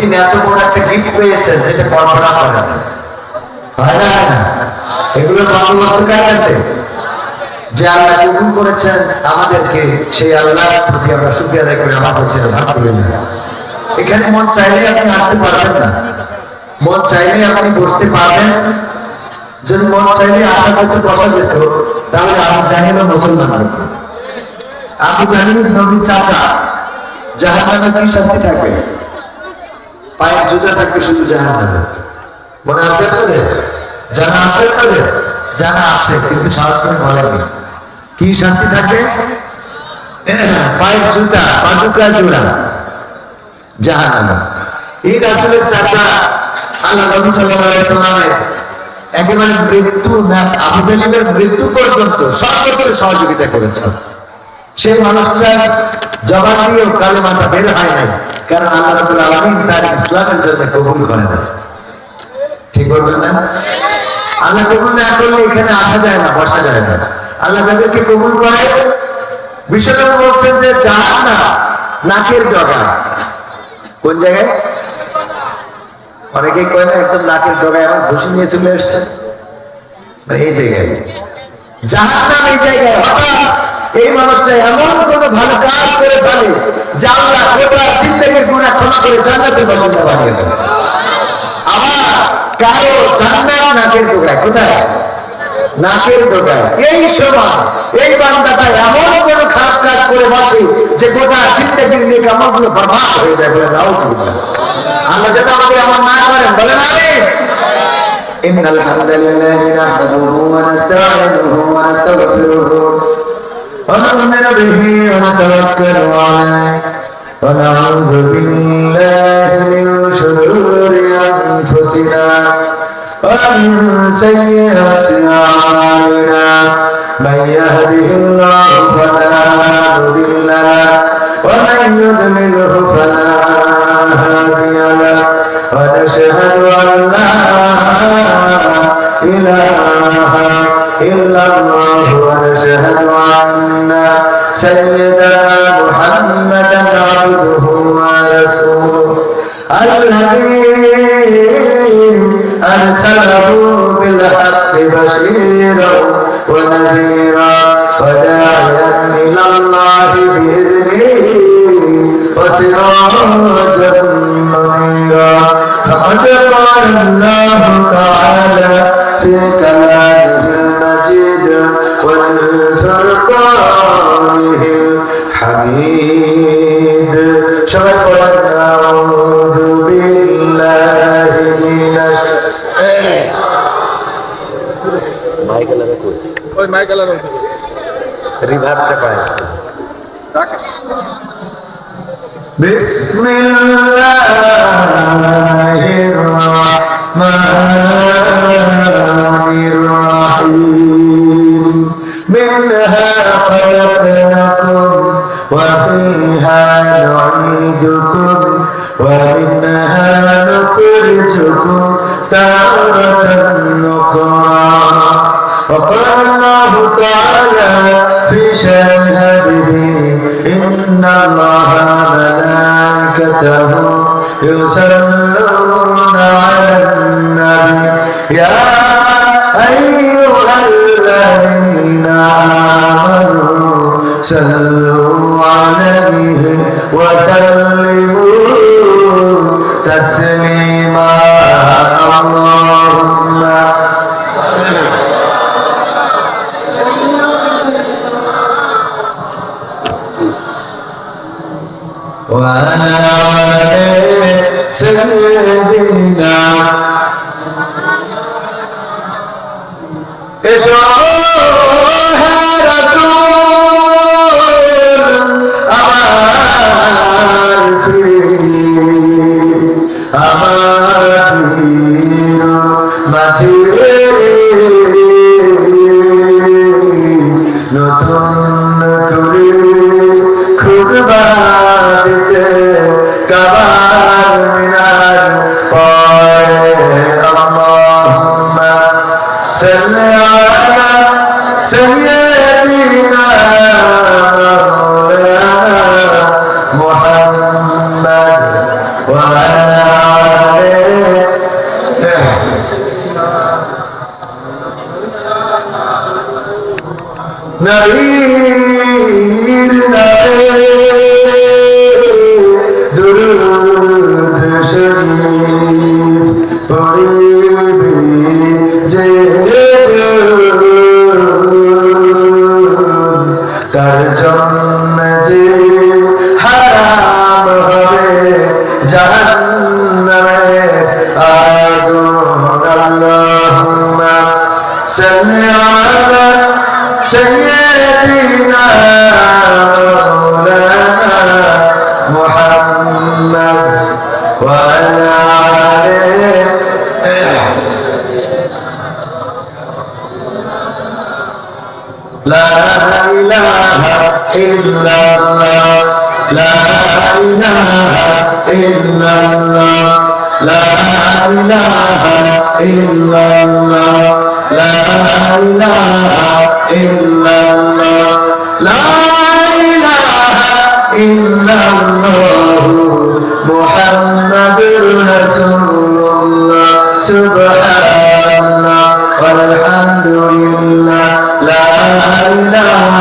প্রতিদিন এত বড় একটা গিফট পেয়েছেন যেটা কল্পনা করেন না, হয় না? এগুলো বন্দোবস্ত কার কাছে? যে আল্লাহ কবুল করেছেন আমাদেরকে, সেই আল্লাহর প্রতি আমরা শুকরিয়া আদায় করি। আমার বলছেন আলহামদুলিল্লাহ। এখানে মন চাইলে আপনি আসতে পারবেন না, মন চাইলে আপনি বসতে পারবেন। যদি মন চাইলে আসা যেত, বসা যেত, তাহলে আবু জাহেল মুসলমান হতো। আবু জাহেল নবীর চাচা, জাহান্নামে কি শাস্তি থাকবে? পায়ের জুতা থাকবে শুধু জাহান্নামে। মনে আছে আপনাদের? জানা আছে আপনাদের? জানা আছে, কিন্তু সাহস করে বলেননি। কি শাস্তি থাকবে? পায়ের জুতা, পাদুকা জোড়া, জাহান্নামে। এই রাসূলের চাচা আল্লাহ নবী সাল্লাল্লাহু আলাইহি ওয়াসাল্লামের একেবারে মৃত্যু না, আবু তালিবের মৃত্যু পর্যন্ত সর্বোচ্চ সহযোগিতা করেছেন। সেই মানুষটার জবান দিয়েও কালেমাটা বের হয় নাই, কারণ আল্লাহ রাব্বুল আলামিন তার ইসলামের জন্য কবুল করে না। ঠিক বলবেন না? আল্লাহ কবুল না করলে এখানে আসা যায় না, বসা যায় না। আল্লাহ যাদেরকে কবুল করে, বিশ্বনবী বলছেন যে জাহান্নাম নাকের ডগা। কোন জায়গায়? অনেকেই কয় না একদম নাকের ডগায় আমার ঘুষি নিয়ে চলে এসছে, এই জায়গায় জাহান্নাম। এই জায়গায় হঠাৎ এই মানুষটা এমন কোন ভালো কাজ করে ফেলে যে আল্লাহ গোটা জিন্দেগীর গুনাহ ক্ষমা করে জান্নাতের বাসিন্দা বানিয়ে দেন। আবার কারো জান্নাত নাকের ডগায়। কোথায়? নাকের ডগায়। এই সময় এই বান্দাটা এমন কোন খারাপ কাজ করে বসে যে গোটা জিন্দেগীর নেক আমলগুলো বরবাদ হয়ে যায়। বলে নাউজুবিল্লাহ। আল্লাহ যেন আমাদের এমন না করেন, বলেন আমিন। ইন্নাল হামদালিল্লাহি নাহমাদুহু ওয়া নাস্তাঈনুহু ওয়া নাস্তাগফিরুহু ওয়া নু'মিনু বিহি ওয়া নাতাওয়াক্কালু আলাইহি ওয়া না'উযু বিল্লাহি মিন শুরুরি আনফুসিনা ওয়া মিন সাইয়্যাতি আ'মালিনা মান ইয়াহদিহিল্লাহু ফালা মুদিল্লা লাহু ওয়া মান ইউদ্লিলহু ফালা هادي له ونشهد أن لا إله إلا الله ونشهد أن سيدنا محمدا عبده ورسوله الذي أرسله بالحق بشيرا ونذيرا وداعيا إلى الله بإذنه وسراجا منيرا فقد قال الله تعالى في كلامه المجيد والفرقانه الحميد أعوذ بالله من بسم الله الرحمن الرحيم منها خلقناكم وفيها نعيدكم ومنها نخرجكم تارة أخرى وقال الله تعالى في شأن حبيبه إن الله وملائكته يصلون على النبي يا أيها الذين آمنوا صلوا عليه وسلموا تسليما اللهم وعلى سيدنا নতুন করে খুদবা দিতে কাবার মিনার পরে আল্লাহুম্মা সাল্লি আলা সাইয়্যিদিনা মাওলানা মুহাম্মদ ওয়া আলা নবীর নামে দুরূদ শরীফ পড়িবি যে তার জন্য যে হারাম হবে জাহান্নামের আগুন। আল্লাহুম্মা সাল্লি আলা সাইয়্যিদিনা মাওলানা মুহাম্মদ ওয়া আলা আলিহি। لا إله إلا الله لا إله إلا الله لا إله إلا الله لا إله إلا الله لا إله إلا الله محمد رسول الله سبحان الله والحمد لله لا إله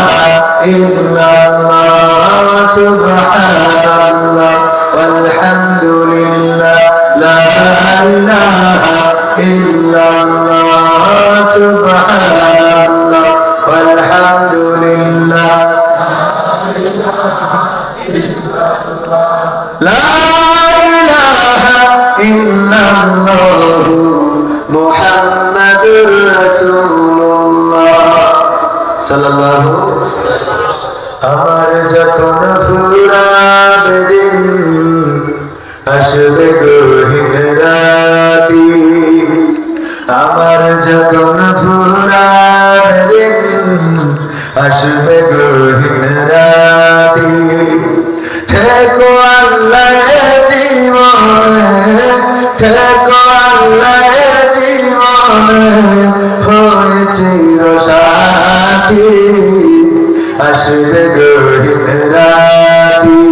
إلا الله سبحان الله والحمد لله لا إله إلا الله سبحان الله والحمد لله لا إله إلا الله محمد رسول الله صلى الله আমার যখন ফুরাবে দিন আসবে গহীন রাতি আমার যখন ফুরাবে দিন আসবে গহীন রাতি থেকো আল্লাহ জীবনে থেকো আল্লাহ জীবনে হয়ে চিরসাথী আসবে গহীন রাতি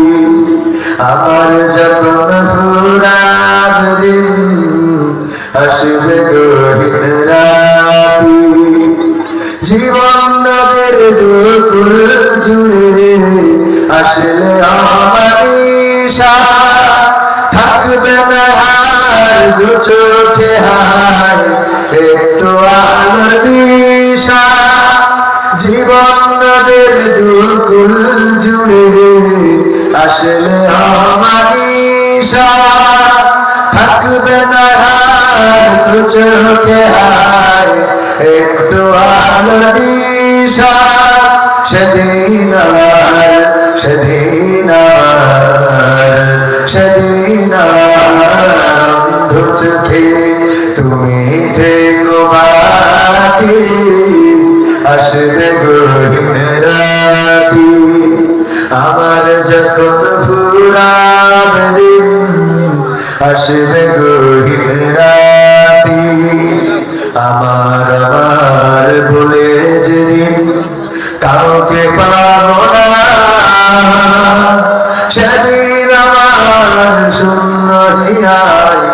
আমার যখন ফুরাবে দিন আসবে গহীন রাতি জীবন নদের দুকুল জুড়ে আসলে আমার ঈশা থাকবে না আর দু চোখে হার একটু আলোর দিশা জীবন নদের দুকুল জুড়ে আসলে আমার ঈশা থাকবে না আর দু চোখে হার একটু আলোর দিশা সেদিন আমার সেদিন আমার সেদিন অন্ধ চোখে তুমি থেকো বাতি আসবে গহীন রাতি আমার যখন ফুরাবে দিন আসবে গহীন রাতি আমার আমার বলে যেদিন কাউকে পাবো না সেদিন আমার শূন্য হিয়ায়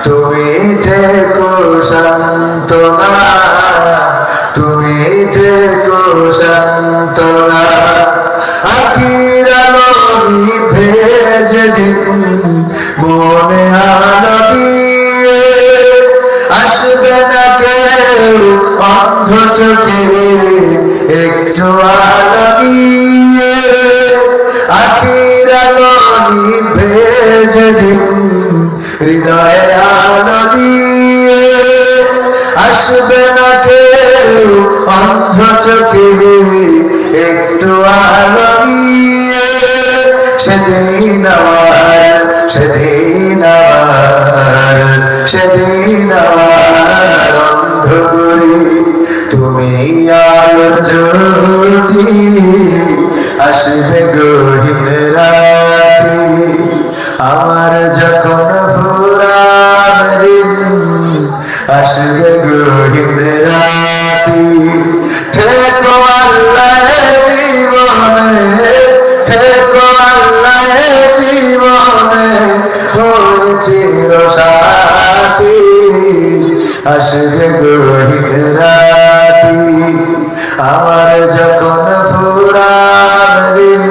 তুমি থেকো সান্ত্বনা তুমি থেকো সান্ত্বনা আখির আলো নিভে যেদিন মনে আলো দিয়ে আসবে না কেউ অন্ধ চোখে একটু আলো দিয়ে আখির আলো নিভে যেদিন হৃদয়ে আলো দিয়ে আসবে না কেউ অন্ধ চোখে একটু আলো দিয়ে সেদিন আমার সেদিন আমার সেদিন আমার অন্ধ করি তুমি আলোর জ্যোতি আসবে গহীন রাতি আমার যখন ফুরাবে দিন আসবে গহীন রাতি থেকো আল্লাহ জীবনে থেকো আল্লাহ জীবনে হয়ে চিরসাথী আসবে গহীন রাতি, আমার যখন ফুরান দিন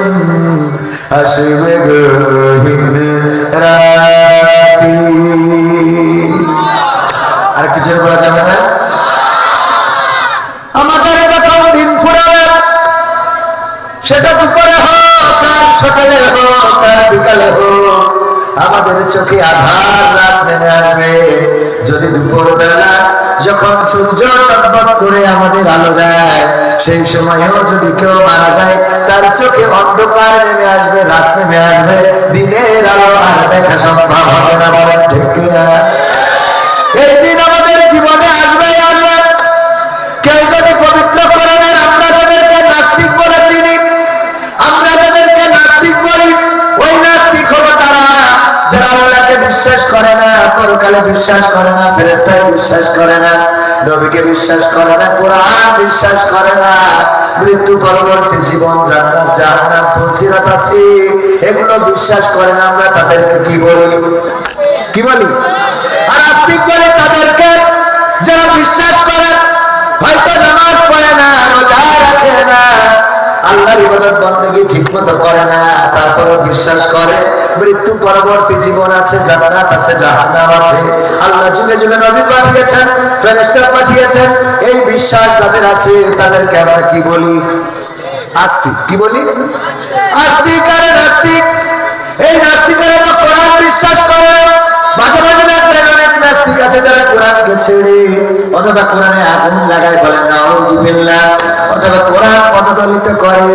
আসবে গহীন রাতি। আর কিছু বলা যাবে না? আমাদের যখন দিন ফুরাবে, সেটা দুপুরে হোক আর সকালে হোক আর বিকালে হোক, আমাদের চোখে আধার রাত নেমে আসবে। যদি দুপুর বেলা যখন সূর্য টকবক করে আমাদের আলো দেয়, সেই সময়েও যদি কেউ মারা যায়, তার চোখে অন্ধকার নেমে আসবে, রাত নেমে আসবে, দিনের আলো আর দেখা সম্ভব হবে না। বলেন ঠিক কিনা? এই দিন আমাদের জীবনে আসবে। আসবে কেউ যদি পবিত্র কোরআনের আমরা যাদেরকে নাস্তিক বলে চিনি, আমরা যাদেরকে নাস্তিক বলি, ওই নাস্তিক হলো তারা যারা আল্লাহকে বিশ্বাস করে না, পরকালে বিশ্বাস করে না, ফেরেশতায় বিশ্বাস করে না, নবীকে বিশ্বাস করে না, কোরআন বিশ্বাস করে না, মৃত্যু পরবর্তী জীবন, জান্নাত জাহান্নাম, ফজিলত আছে, এগুলো বিশ্বাস করে না। আমরা তাদেরকে কি বলি? কি বলি? আর আস্তিক বলে তাদেরকে যারা বিশ্বাস করে, হয়তো নামাজ পড়ে না, রোজা রাখে না, আল্লাহর ইবাদত বন্দেগী ঠিকমতো করে না, তারপরে বিশ্বাস করে মৃত্যু পরবর্তী জীবন আছে, জান্নাত আছে, জাহান্নাম আছে, আল্লাহ যুগে যুগে নবী পাঠিয়েছেন, ফেরেশতা পাঠিয়েছেন। এই বিশ্বাস যাদের আছে তাদেরকে আমরা কি বলি? আস্তিক। কি বলি? আস্তিক আর নাস্তিক। এই নাস্তিকেরা তো কোরআন বিশ্বাস করে, মাঝে মাঝে দেখবেন অনেক নাস্তিক আছে যারা কোরআনকে ছেড়ে অথবা কোরআনে আগুন লাগায়, বলেন নাউযুবিল্লাহ, অথবা কোরআন পদদলিত করে।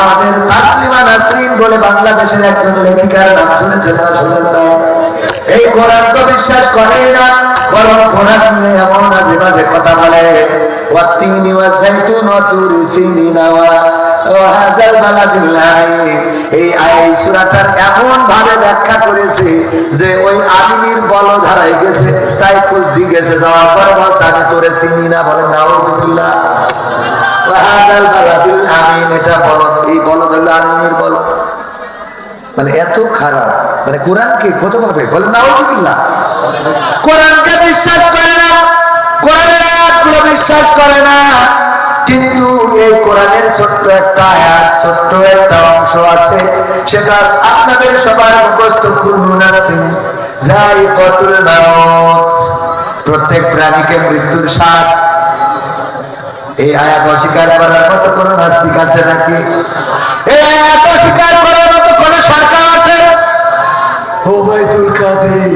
আমাদের তাসলিমা নাসরিন বলে বাংলাদেশের একজন লেখিকার নাম শুনেছেন না? শুনেন না? এই কোরআন তো বিশ্বাস করে না, বরং কোরআন নিয়ে এমন আজে বাজে কথা বলে। ওয়াত্তিনি ওয়াযাইতুন ওয়া তুরি সিনিনা ওয়া হাযাল বালাদিল আমিন। এই সূরাটার এমন ভাবে ব্যাখ্যা করেছে যে ওই আমিনীর বলদ হারাই গেছে, তাই খোঁজ দিয়ে গেছে, যাওয়ার পরে বলছে আমি তোরে চিনি না। বলেন নাউযুবিল্লাহ। ওয়া হাযাল বালাদিল আমিন, এটা বলদ, এই বলদ হলো আমিনীর বলদ। মানে এত খারাপ, মানে কোরআনকে কত ভাবে, বলেন নাউযুবিল্লাহ। কোরআনকে বিশ্বাস করে না, কোরআনের আয়াতগুলো বিশ্বাস করে না, কিন্তু এই কোরআনের ছোট্ট একটা আয়াত, ছোট্ট একটা অংশ আছে, সেটা আপনাদের সবার মুখস্থ, কুল্লু নাফসিন যায়িকাতুল মাউত, প্রত্যেক প্রাণীকে মৃত্যুর স্বাদ। এই আয়াত অস্বীকার করার মতো কোন নাস্তিক আছে নাকি? এই আয়াত অস্বীকার করার মতো কোন সরকার আছে? ওবায়দুল কাদের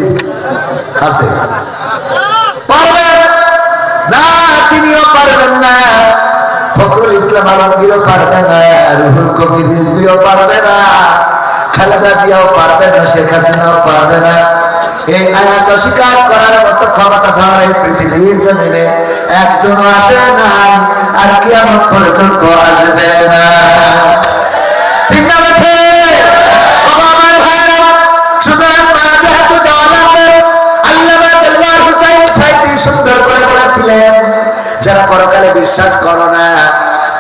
আছে? পারবেন না, তিনিও পারবেন না, ফখরুল ইসলাম আলমগীরও পারবে না, রুহুল কবির রিজভীও পারবে না, খালেদা জিয়াও পারবে না, শেখ হাসিনাও পারবে না। এই আয়াত অস্বীকার করার মতো ক্ষমতাধর এই পৃথিবীর জমিনে একজনও আসে নাই, আর কিয়ামত পর্যন্ত আসবে না। ঠিক না বেঠে? আমার ভাইরা, সুতরাং মারা যেহেতু যাওয়া লাগবে, আল্লামা দেলওয়ার হুসাইন সাইদি সুন্দর করে বলেছিলেন, যারা পরকালে বিশ্বাস করো না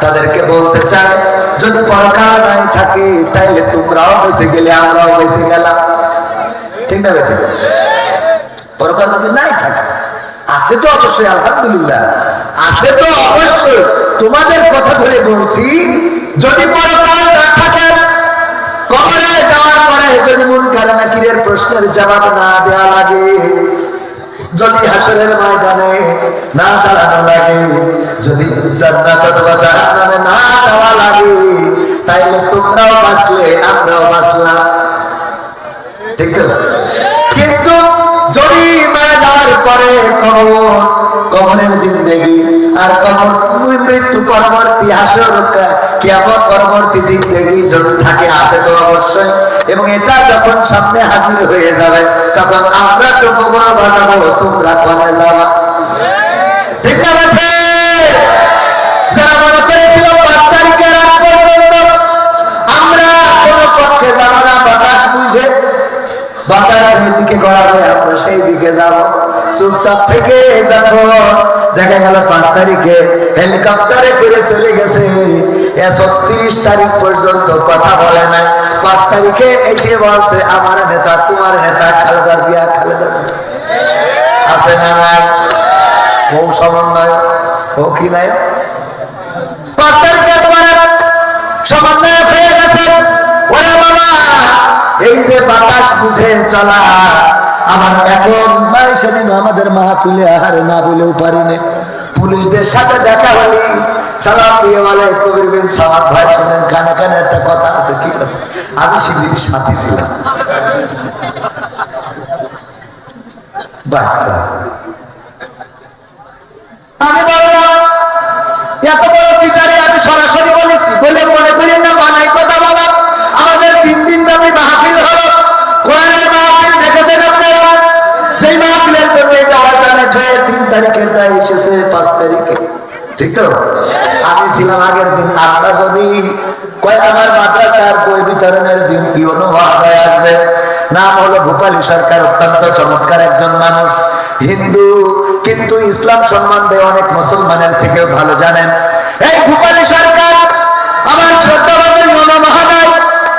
তাদেরকে বলতে চায়, যদি পরকাল নাই থাকে তাইলে তোমরাও বেঁচে গেলে আমরাও বেঁচে গেলাম। ঠিক না বেঠে? পরকাল যদি নাই থাকে, আছে তো অবশ্যই, আলহামদুলিল্লাহ আছে তো অবশ্যই। তোমাদের কথা ধরে বলছি, যদি পরকাল না থাকে, কবরে যাওয়ার পরে যদি মুনকার নাকিরের প্রশ্নের জবাব না দেওয়া লাগে, যদি হাসরের ময়দানে না দাঁড়ানো লাগে, যদি জান্নাত অথবা জাহান্নামে না যাওয়া লাগে, তাইলে তোমরাও বাঁচলে আমরাও বাঁচলাম। ঠিক তো? কিন্তু যদি মারা যাওয়ার পরে কবরের জিন্দেগি আর মৃত্যু পরবর্তী হাসর কিয়ামত পরবর্তী জিন্দেগি যদি থাকে, আছে তো অবশ্যই, এবং এটা যখন সামনে হাজির হয়ে যাবে, তখন আমরা তো কবর বাজাবো, তোমরা কোনে যাবা। ঠিক না আছে? যারা মনে করেছিল 5 তারিখের আগ পর্যন্ত আমরা কোন পক্ষে যাবো না, বাতাস বুঝে বাতাস যেদিকে গড়াবে আমরা সেই দিকে যাব, চুপচাপ থেকে যাব। দেখা গেল 5 তারিখে হেলিকপ্টারে করে চলে গেছে, 36 তারিখ পর্যন্ত কথা বলে নাই, 5 তারিখে এসে বলছে আমার নেতা, তোমার নেতা খালেদা জিয়া, খালেদা আছে না নাই? ও সমন্বয়, ও কি নায়ক, 5 তারিখের পরে সমন্বয়ক হয়ে গেছে। ওরে বাবা, এই যে বাতাস বুঝে চলা, আমার এখন সেদিন আমাদের মাহফিলে আহারে না বলেও পারিনি, পুলিশদের সাথে দেখা হলি সালাম দিয়ে বলে, কবির বিন সামাদ ভাই শোনেন, কানে কানে একটা কথা আছে। কি কথা? আমি শিবির সাথী ছিলাম। আমি বললাম এত বড় চিটারি আমি সরাসরি বলেছি বলে মনে করি না বানাই কথা বলা। আমাদের 3 দিন ব্যাপী মাহফিল হলো, কোরআনের মাহফিল দেখেছেন আপনারা। সেই মাহফিলের জন্য এটা অল্টারনেট হয়ে 3 তারিখেরটা এসেছে 5 তারিখে, ঠিক তো? আমি ছিলাম আগের দিন। আমরা যদি আমার মাদ্রাসার বই বিতরণের দিন ইউনো আদায় আসবে, নাম হলো ভূপালী সরকার, অত্যন্ত চমৎকার একজন মানুষ, হিন্দু, কিন্তু ইসলাম সম্বন্ধে অনেক মুসলমানের থেকেও ভালো জানেন। এই ভূপালী সরকার আমার শ্রদ্ধাভাজন মহাদয়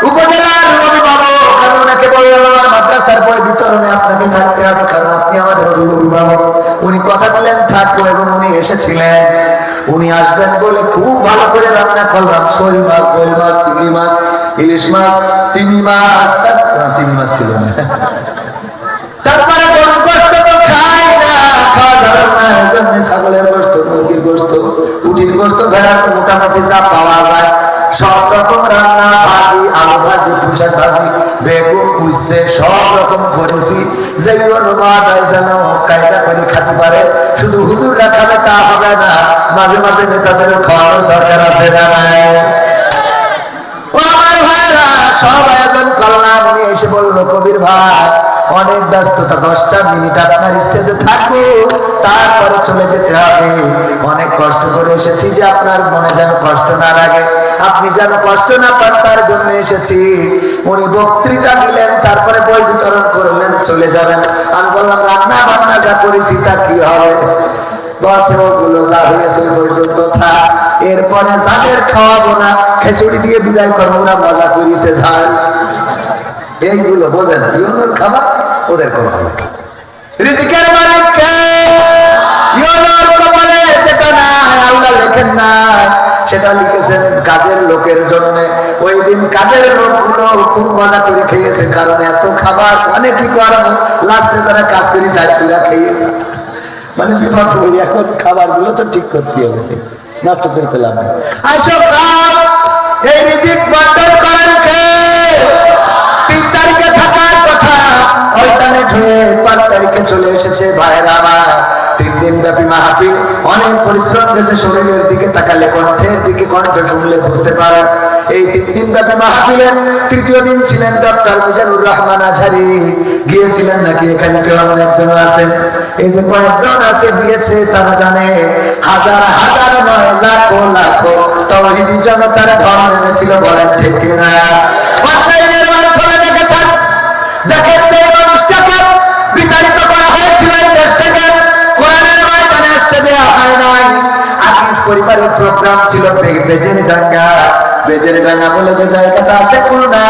উপজেলার অভিভাবক। আমি ওনাকে বললাম আমার মাদ্রাসার বই বিতরণে আপনাকে থাকতে হবে, কারণ আপনি আমাদের অভিভাবক। উনি কথা বলেন থাকবো, এবং উনি এসেছিলেন। উনি আসবেন বলে খুব ভালো করে রান্না করলাম, শোল মাছ, গোল মাছ, চিংড়ি মাছ, ইলিশ মাছ, তিমি মাছ, তিমি মাছ ছিল না, তারপরে গরুর গোশত তো খাই না, খাওয়া যাবে না, এজন্য ছাগলের গোশত, মুরগির গোশত, উটির গোশত, ভেড়ার মোটামুটি যা পাওয়া যায় সব রকম রান্না, ভাজি, আলু ভাজি, পুঁইশাক ভাজি, বেগুন, উচ্ছে সব রকম করেছি, যেই অনুবাদ হয় যেন কায়দা করে খেতে পারে। শুধু হুজুররা খাবে তা হবে না, মাঝে মাঝে নেতাদেরও খাওয়ানোর দরকার আছে না। ও আমার ভাইরা, সব আয়োজন করলাম। উনি এসে বললো, কবির ভাই অনেক ব্যস্ততা, 10টা মিনিট আপনার স্টেজে থাকবো, তারপরে চলে যেতে হবে। অনেক কষ্ট করে এসেছি, যে আপনার মনে যেন কষ্ট না লাগে, আপনি যেন কষ্ট না পান, তার জন্য এসেছি। উনি বক্তৃতা দিলেন, তারপরে বই বিতরণ করলেন, চলে যাবেন। আমি বললাম রান্না বান্না যা করেছি তা কি হবে? বলছে ওগুলো যা হয়েছে ওই পর্যন্ত থাক, এরপরে যাদের খাওয়াবো না খিচুড়ি দিয়ে বিদায় করবো, ওরা মজা করিতে যান। এইগুলো বোঝেন, ইউনোর খাবার ওদের কোনো খাবার। রিজিকের মালিক কে? ইউনোর কপালে যেটা নাই আল্লাহ লেখেন না, সেটা লিখেছেন কাজের লোকের জন্য। ওই দিন কাজের লোকগুলো খুব মজা করে খেয়েছে, কারণ এত খাবার মানে কি করবো, লাস্টে যারা কাজ করি চারটুরা খেয়ে মানে বিপদ করি। এখন খাবার গুলো তো ঠিক করতে হবে, নষ্ট করে পেলাম। আসো এই রিজিক বন্টন করেন কে? 3 তারিখে থাকার কথা অল্টারনেট হয়ে 5 তারিখে চলে এসেছে। ভাইরা আমার, 3 দিন ব্যাপী মাহফিল, অনেক পরিশ্রম গেছে। শরীরের দিকে তাকালে, কণ্ঠের দিকে, কণ্ঠ শুনলে বুঝতে পারেন। এই 3 দিন ব্যাপী মাহফিলে 3য় দিন ছিলেন ডক্টর মিজানুর রহমান আজহারি। গিয়েছিলেন নাকি? এখানে কেউ এমন একজন আছেন? এই যে কয়েকজন আছে গিয়েছে, তারা জানে হাজার হাজার নয় লাখো লাখো তাওহীদি জনতার ঢল নেমেছিল, বলেন ঠিক কিনা? অনলাইনের মাধ্যমে দেখেছেন, দেখেন যে মানুষটাকে বিতাড়িত করা হয়েছিল এই দেশ থেকে, কোরআনের ময়দানে আসতে দেওয়া হয় নাই। আকিজ পরিবারের প্রোগ্রাম ছিল বেজের ডাঙ্গা। বেজের ডাঙ্গা বলে যে জায়গাটা আছে খুলনা,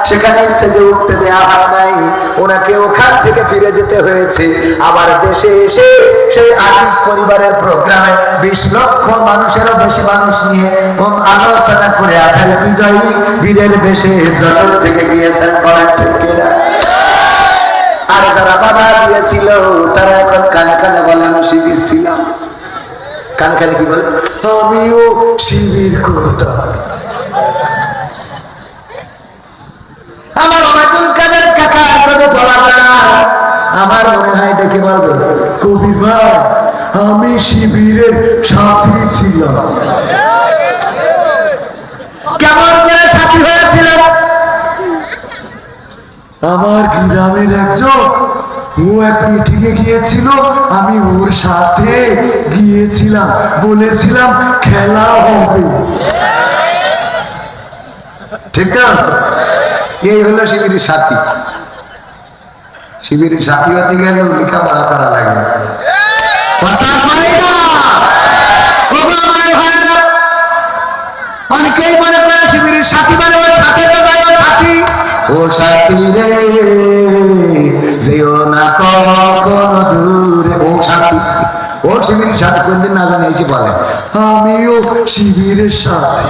সেখানে স্টেজে উঠতে দেওয়া হয় নাই। ওনাকে ওখান থেকে ফিরে যেতে হয়েছে। আবার দেশে এসে সেই আকিজ পরিবারের প্রোগ্রামে 20 লক্ষ মানুষেরও বেশি মানুষ নিয়ে আলোচনা করে আছেন। বিজয়ী বীরের বেশে যশোর থেকে গিয়েছেন, বলেন ঠিক কিনা? আর যারা বাধা দিয়েছিল তারা এখন কানে কানে বলে আমি শিবির ছিলাম। কানে কানে কি বলে? আমিও শিবির করতাম। আমার ওবায়দুল কাদের কাকা কথা বলা না, আমার মনে হয় দেখে বলবে, কবি ভাই আমি শিবিরের সাথী ছিলাম। কেমন করে সাথী হয়েছিল? আমার গ্রামের একজন, ও এক মিটিংয়ে গিয়েছিল, আমি ওর সাথে গিয়েছিলাম, বলেছিলাম খেলা হবে, ঠিক না? এই হলো শিবিরের সাথী। শিবিরের সাথী হতে গেলে লেখাপড়া করা লাগবে। অনেকেই মনে করে শিবিরের সাথী মানে ওর সাথে সাথী। ও সাথী রে যেও না কখনো দূরে, ও সাথী ও শিবিরের সাথে কোনদিন না জানি এসে বলে আমিও শিবিরের সাথে।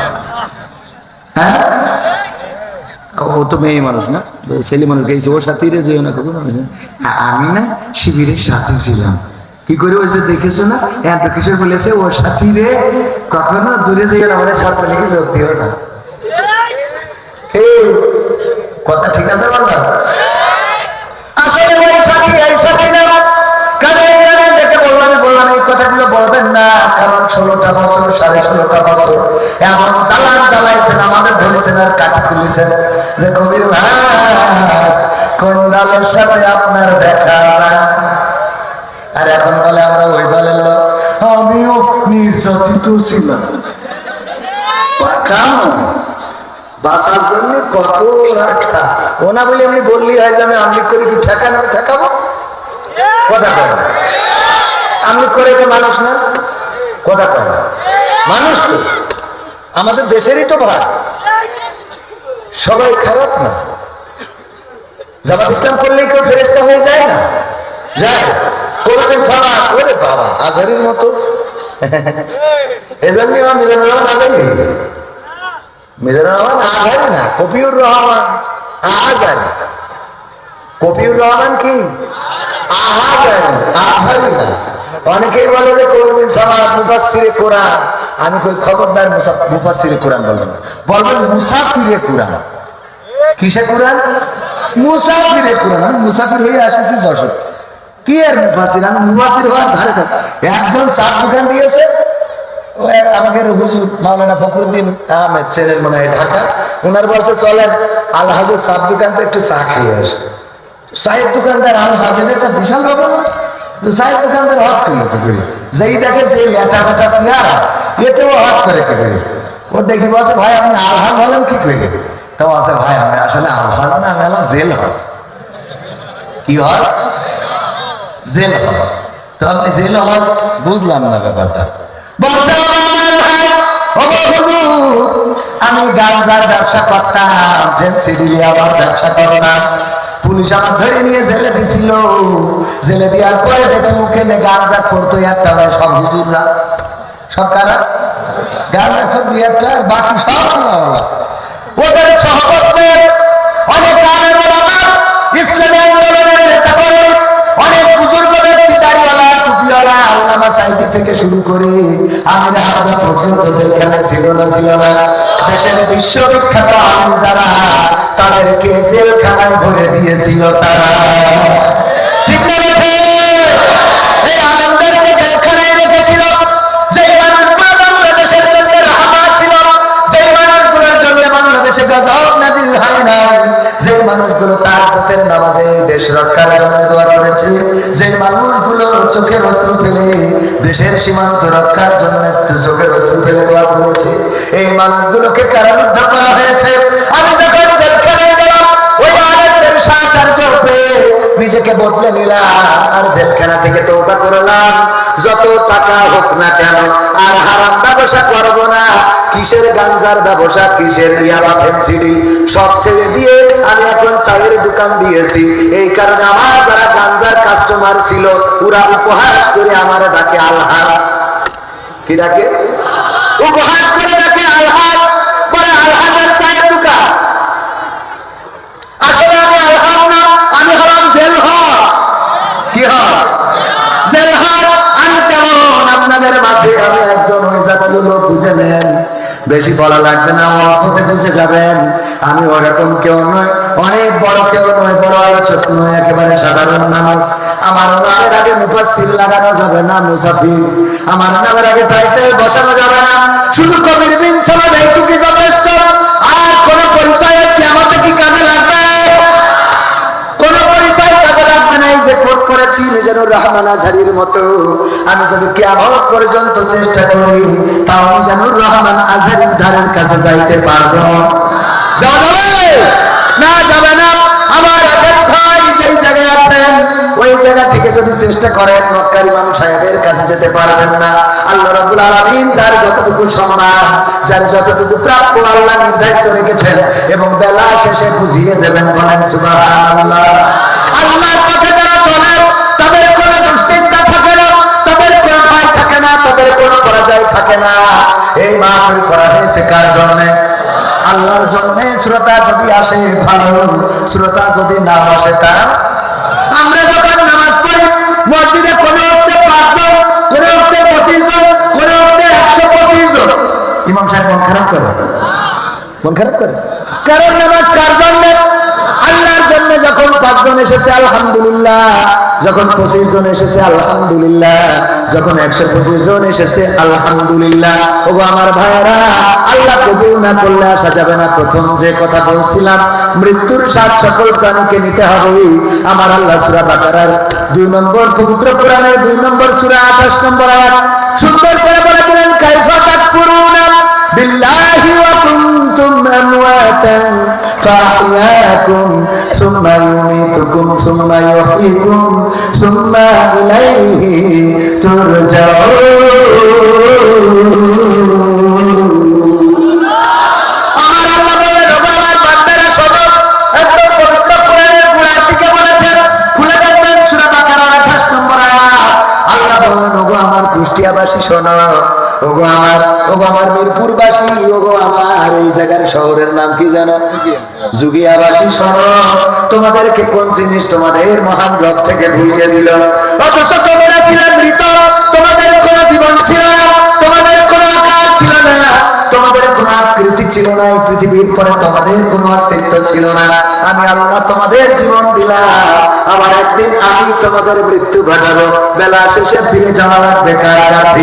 হ্যাঁ, ও তো মেয়ে মানুষ না, ছেলে মানুষ গেছে, ওর সাথে রে যেও না কখনো। আমি না শিবিরের সাথে ছিলাম। কি করে ওই যে দেখেছো না কিশোর বলেছে ওর সাথী রে কখনো দূরে যেও না, মানে ছাত্রলীগে যোগ দিও না। কথা ঠিক আছে বলো? আসলে ওই সাথী এই সাথী না, বললাম এই কথাগুলো বলবেন না, কারণ 16টা বছর 16.5 বছর এমন চালান চালাইছেন, আমাদের ধরেছেন আর কাটি খুলেছেন যে কবির ভাই কোন দলের সাথে আপনার দেখা না। আর এখন বলে আমরা ওই দলের লোক, আমিও নির্যাতিত ছিলাম। বাঁচার জন্য কত রাস্তা, ওনা বলে এমনি বললি হয় যে আমি আমলিক করে কি ঠেকানো ঠেকাবো? কথা কয় আমলিক করে তো মানুষ না, কথা কয় মানুষ তো আমাদের দেশেরই তো ভাই, সবাই খারাপ না। জামাত ইসলাম করলেই কেউ ফেরেশতা হয়ে যায় না? যায়। করবেন সালাত, ওরে বাবা আজহারির মতো। এজন্য মিজানুর রহমান আজহারি, মিজানুর রহমান আজহারি না, কপিউর রহমান আজহারি। কপিউর রহমান কি আজহারি, আজহারি না। অনেকেই বলে যে করবেন সালাত মুফাসসিরে কোরআন, আমি কই খবরদার মুফাসসিরে কোরআন বলবেন না, বলবেন মুসাফিরে কোরআন। কিসে কোরআন? মুসাফিরে কোরআন। আমি মুসাফির হয়ে আসছি যশোর, কি আর মুফাসির, আমি মুফাসির হওয়ার ধারে থাকি। একজন চার দোকান দিয়েছে আমাদের হুজুর মাওলানা ফখরুদ্দিন আহমেদ চেনেন মনে হয়, ঢাকা। ওনার বলছে চলেন আলহাজের চার দোকান তো একটু চা খেয়ে আসে। চায়ের দোকানদার আলহাজের একটা বিশাল ব্যাপার, চায়ের দোকানদার হজ করি যেই দেখে যে লেটা বেটা চেয়ার এতেও হজ করে কি করি। ও দেখি বলছে ভাই আপনি আলহাজ হলেন কি করি? তাও আছে ভাই আমি আসলে আলহাজ না, আমি হলাম জেল হজ। কি হজ? জেল হজ। তো আপনি জেল হজ বুঝলাম না ব্যাপারটা। বলতে আমি গাঞ্জার ব্যবসা করতাম, ফেন্সিডিলিয়ার ব্যবসা করতাম, পুলিশ আমার ধরে নিয়ে জেলে দিছিল। জেলে দেওয়ার পরে দেখি মুখে গাঞ্জা করতো একটা নয়, সব হুজুররা, সব কারা গাঞ্জা খোর দুই একটা, বাকি সব ওদের সহবতের অনেক ইসলামী আন্দোলনের নেতা কর্মী, অনেক বুজুর্গ ব্যক্তি, দাড়িওয়ালা টুপিওয়ালা আল্লামা সাইদি থেকে শুরু করে আমির হামজা পর্যন্ত জেলখানায় ছিল না ছিল না। দেশের বিশ্ববিখ্যাত আলেম যারা, তাদেরকে জেলখানায় ভরে দিয়েছিল তারা। ঠিক না? এই আলেমদেরকে জেলখানায় রেখেছিল। যেই মানুষগুলো বাংলাদেশের জন্য রাহমা ছিল, যেই মানুষগুলোর জন্য বাংলাদেশে গজব নাজিল হয় নাই, যে মানুষগুলো তাহাজ্জুদের নামাজে দেশ রক্ষার জন্য দোয়া করেছে, যে মানুষগুলো চোখের অশ্রু ফেলে দেশের সীমান্ত রক্ষার জন্য চোখের অশ্রু ফেলে দোয়া করেছে, এই মানুষগুলোকে কারারুদ্ধ করা হয়েছে। আমি যখন জেলখানায় গেলাম, ওই আলেমদের সাহায্য পেয়ে নিজেকে বদলে নিলাম, আর জেলখানা থেকে তওবা করলাম, যত টাকা হোক না কেন আর হারাম ব্যবসা করবো না। কিসের গাঞ্জার ব্যবসা, কিসের ইয়াবা ফেন্সিডি, সব ছেড়ে দিয়ে আমি এখন চায়ের দোকান দিয়েছি। এই কারণে আমার যারা গাঞ্জার কাস্টমার ছিল, ওরা উপহাস করে আমার ডাকে আলহাজ। কি ডাকে? উপহাস করে ডাকে আলহাজ, পরে আলহাজের চায়ের দোকান। আসলে আমি আলহাজ না, আমি হলাম জেল হজ। কি হজ? জেল হজ। আমি তেমন আপনাদের মাঝে আমি একজন ওই জাতীয় লোক, বুঝে নেন, বেশি বলা লাগবে না, অল্পতে বুঝে যাবেন। আমি ওরকম কেউ নয়, অনেক বড় কেউ নয়, বড় আলোচক নয়, একেবারে সাধারণ মানুষ। আমার নামের আগে মুফাসসির লাগানো যাবে না, মুসাফির। আমার নামের আগে টাইটেল বসানো যাবে না, শুধু কবির বিন সামাদ এইটুকু যথেষ্ট। আর কোন পরিচয় কিয়ামতে কি কাজে লাগবে? কোন পরিচয় কাজে লাগবে না। এই যে কোট করেছি মিজানুর রহমান আজহারির মতো, আমি যদি কিয়ামত পর্যন্ত চেষ্টা করি, তাও মিজানুর রহমান আজহারির ধারের কাছে যাইতে পারবো? যাওয়া যাবে না? যাবে না। আমার আজহারি ভাই যেই জায়গায় আছেন, ওই জায়গা থেকে যদি চেষ্টা করেন, মক্কার ইমাম সাহেবের কাছে যেতে পারবেন না। আল্লাহ রাব্বুল আলামিন যার যতটুকু সম্মান, যার যতটুকু প্রাপ্য আল্লাহ নির্ধারিত রেখেছেন, এবং বেলা শেষে বুঝিয়ে দেবেন। বলেন সুবহানাল্লাহ। আল্লাহর পথে যারা চলে, তাদের কোনো দুশ্চিন্তা থাকে না, তাদের কোনো জন্য শ্রোতা যদি আসে ভালো, শ্রোতা যদি না আসে তা। আমরা যখন নামাজ পড়ি মসজিদে কোনো অর্থে 5 জন, কোনো অর্থে 25 জন, কোনো অর্থে 125 জন, ইমাম সাহেব মন খারাপ করে, মন খারাপ করে। কারণ নামাজ কার জন্য? আল্লাহর জন্য। যখন 5 জন এসেছে আলহামদুলিল্লাহ, যখন 25 জন এসেছে আলহামদুলিল্লাহ, যখন 125 জন এসেছে আলহামদুলিল্লাহ। ওগো আমার ভাইরা, আল্লাহ কবুল না করলে আসা যাবে না। প্রথম যে কথা বলছিলাম, মৃত্যুর স্বাদ সকল প্রাণীকে নিতে হবে। আমার আল্লাহ সূরা বাকারার 2 নম্বর পবিত্র কোরআনের 2 নম্বর সূরা 28 নম্বর আয়াত সুন্দর করে বলে দিলেন, কাইফা তাকফুরুনা বিল্লাহি ওয়া কুনতুম আমওয়াতান ফাআহইয়াকুম সুম্মা ইউমীতুকুম সুম্মা ইউহয়িকুম সুম্মা ইলাইহি তুরজাউন। আমার আল্লাহ বলেন, ওগো আমার বান্দারা শোনো, একদম পবিত্র কোরআনের গোড়ার দিকে বলেছেন, খুলে দেখবেন সূরা বাকারার 28 নম্বর আয়াত। আল্লাহ বলেন, ওগো আমার কুষ্টিয়াবাসী শোনো, ওগো আমার মিরপুরবাসী, ওগো আমার এই জায়গার শহরের নাম কি জানো? জুগিয়াবাসী শোনো, তোমাদেরকে কোন জিনিস তোমাদের মহান রব থেকে ভুলিয়ে দিল? অথচ তোমরা ছিলে মৃত, তোমাদের কোনো জীবন ছিল না, তোমাদের কোনো আকার ছিল না, তোমাদের কোনো আকৃতি ছিল না, এই পৃথিবীর পরে তোমাদের কোনো অস্তিত্ব ছিল না। আমি আল্লাহ তোমাদের জীবন দিলাম, আবার একদিন আমি তোমাদের মৃত্যু ঘটাবো। বেলা শেষে ফিরে যাওয়া লাগবে কার কাছে?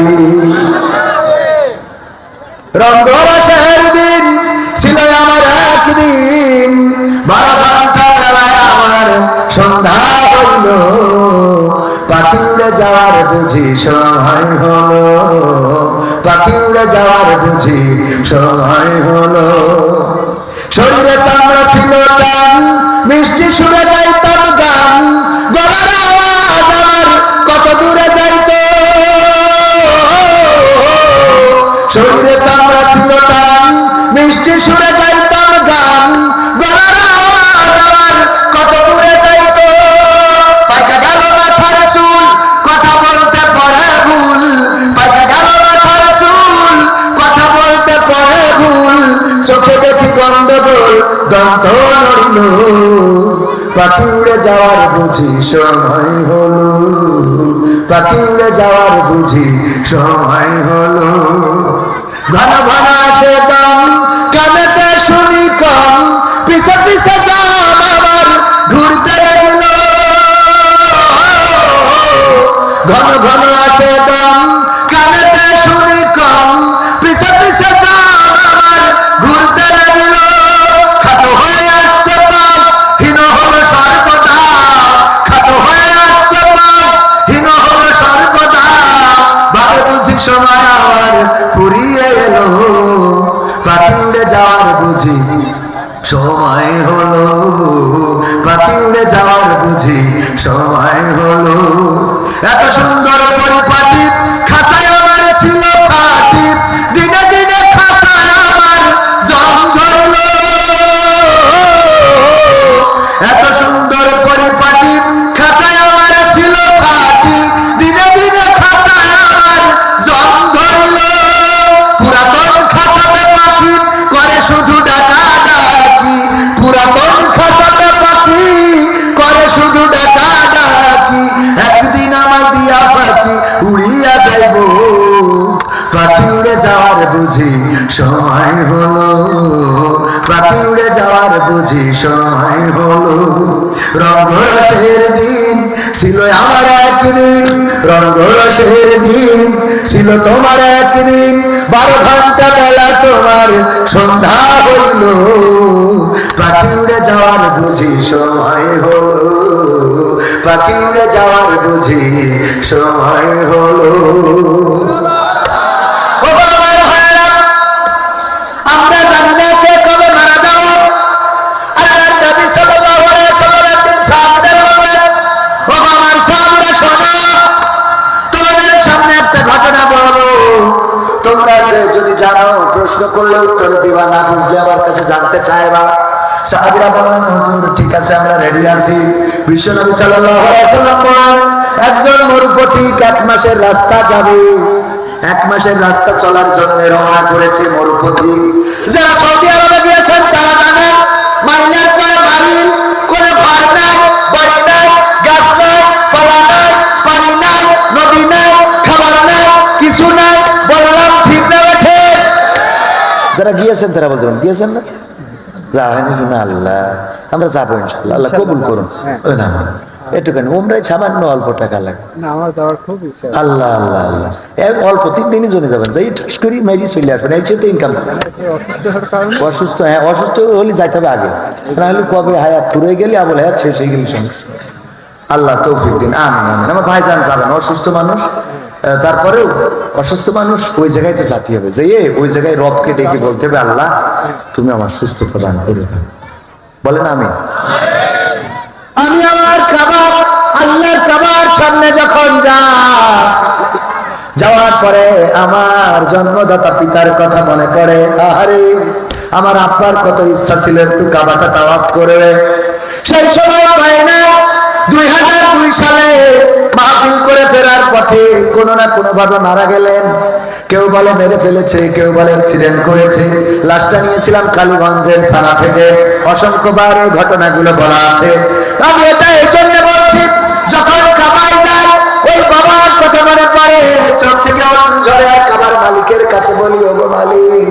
রঙ্গবাসের দিন ছিল আমার একদিন, 12 ঘন্টা বেলায় আমার সন্ধ্যা হইল, পাখি উড়ে যাওয়ার বুঝি সময় হলো, পাখি উড়ে যাওয়ার বুঝি সময় হলো। শরীরে চামড়া ছিল টান, মিষ্টি সুরে গাইতাম গান, গলার আওয়াজ আমার কত দূরে যাইতো। শরীরে চামড়া ছিল টান, মিষ্টি সুরে গাইতাম গান, গলার আওয়াজ আমার কত দূরে যাইতো। পাইকা গেল মাথার চুল, কথা বলতে পড়ে ভুল, পাইকা গেল মাথার চুল, কথা বলতে পড়ে ভুল, চোখে দেখি গন্ডগোল, দন্ত নড়িল, পাখি উড়ে যাওয়ার বুঝি সময় হলো, পাখি উড়ে যাওয়ার বুঝি সময় হলো। ঘন ঘন আসে দম, কানেতে শুনি কম, পিছে পিছে যাম আমার ঘুরতে লাগিল। ঘন ঘন আসে দম, কানেতে শুনি কম, পিছে পিছে যাম আমার ঘুরতে লাগিল। খাটো হয়ে আসছে পাপ, হীন হলো সর্বদা, খাটো হয়ে আসছে পাপ, হীন হলো সর্বদা। ভাবে বুঝি সময় আমার ফুরিয়ে এলো, পাখি উড়ে যাওয়ার বুঝি সময় হলো, পাখি উড়ে যাওয়ার বুঝি সময় হলো। এত সুন্দর পরিপাটি খাঁচায় আমার ছিল ফাটি, দিনে দিনে খাঁচায় আমার জং ধরলো। এত সুন্দর পরিপাটি খাঁচায় আমার ছিল ফাটি, দিনে দিনে খাঁচায় আমার জং ধরলো। পুরাতন খাঁচাতে পাখি করে শুধু ডাকাডাকি, পুরাতন খাঁচাতে পাখি করে শুধু ডাকাডাকি। একদিন আমায় দিয়া পাখি উড়িয়া যাইব, পাখি উড়ে যাওয়ার বুঝি সময় হলো, পাখি উড়ে যাওয়ার বুঝি সময় হলো। রঙ্গরসের দিন ছিল আমার একদিন, রঙ্গরসের দিন ছিল তোমার একদিন, 12 ঘন্টা বেলা তোমার সন্ধ্যা হইল, পাখি উড়ে যাওয়ার বুঝি সময় হলো, পাখি উড়ে যাওয়ার বুঝি সময় হলো। আমরা জানি না কে কবে মারা যাব। আল্লাহর নবী সাল্লাল্লাহু আলাইহি ওয়াসাল্লাম একদিন সাহাবাদের বললেন, ও আমার সাহাবীরা শোনো, তোমাদের সামনে একটা ঘটনা বলবো, তোমরা যদি জানো প্রশ্ন করলে উত্তর দিবা, না বুঝলে আমার কাছে জানতে চাইবা। সাহাবীরা বললেন, হুজুর ঠিক আছে আমরা রেডি আছি। বিশ্বনবী সাল্লাল্লাহু আলাইহি ওয়াসাল্লাম বলেন, একজন মরুপথিক 1 মাসের রাস্তা যাবে, 1 মাসের রাস্তা চলার জন্য রওনা করেছে মরুপথিক। যারা সৌদি আরবে গিয়েছেন যারা গিয়েছেন তারা বলতে পারেন, গিয়েছেন না? যা হয়নি শুনে আল্লাহ, আমরা যাবো ইনশাল্লাহ, আল্লাহ কবুল করুন। না একটুখানি ওমরাই সামান্য অল্প টাকা লাগে, আল্লাহ আল্লাহ আল্লাহ, অল্প 3 দিনই জমে যাবেন, যাই ঠাস করি মাইরি চলে আসবেন, এর চেয়ে ইনকাম। অসুস্থ, হ্যাঁ অসুস্থ হলে যাইতে হবে আগে, তাহলে কবে হায়াত পুরে গেলে আবল হায়াত শেষ হয়ে গেলে সমস্যা। আল্লাহ তৌফিক দিন, আমিন আমিন। আমার ভাইজান যাবেন, অসুস্থ মানুষ, তারপরেও অসুস্থ মানুষ ওই জায়গায় তো যাতে হবে, যে ওই জায়গায় রবকে ডেকে বলতে হবে, আল্লাহ তুমি আমার সুস্থ প্রদান করে দাও, বলেন আমি আমার কাবার, আল্লাহর কাবার সামনে যখন যাওয়ার পরে আমার জন্মদাতা পিতার কথা মনে পড়ে। আরে আমার আব্বার কত ইচ্ছা ছিল একটু কাবাটা তাওয়াফ করে, সেই সময় পায় না। 2002 সালে মাহফিল করে ফেরার পথে কোনো না কোনো ভাবে মারা গেলেন। কেউ বলে মেরে ফেলেছে, কেউ বলে অ্যাক্সিডেন্ট করেছে। লাশটা নিয়েছিলাম কালীগঞ্জের থানা থেকে, অসংখ্যবার এই ঘটনাগুলো বলা আছে। আমি এটা এই জন্য বলছি, যখন কাবায় যায় ওই বাবার কথা মনে পড়ে, চোখ থেকে অশ্রু ঝরে, আর কাবার মালিকের কাছে বলি, ওগো মালিক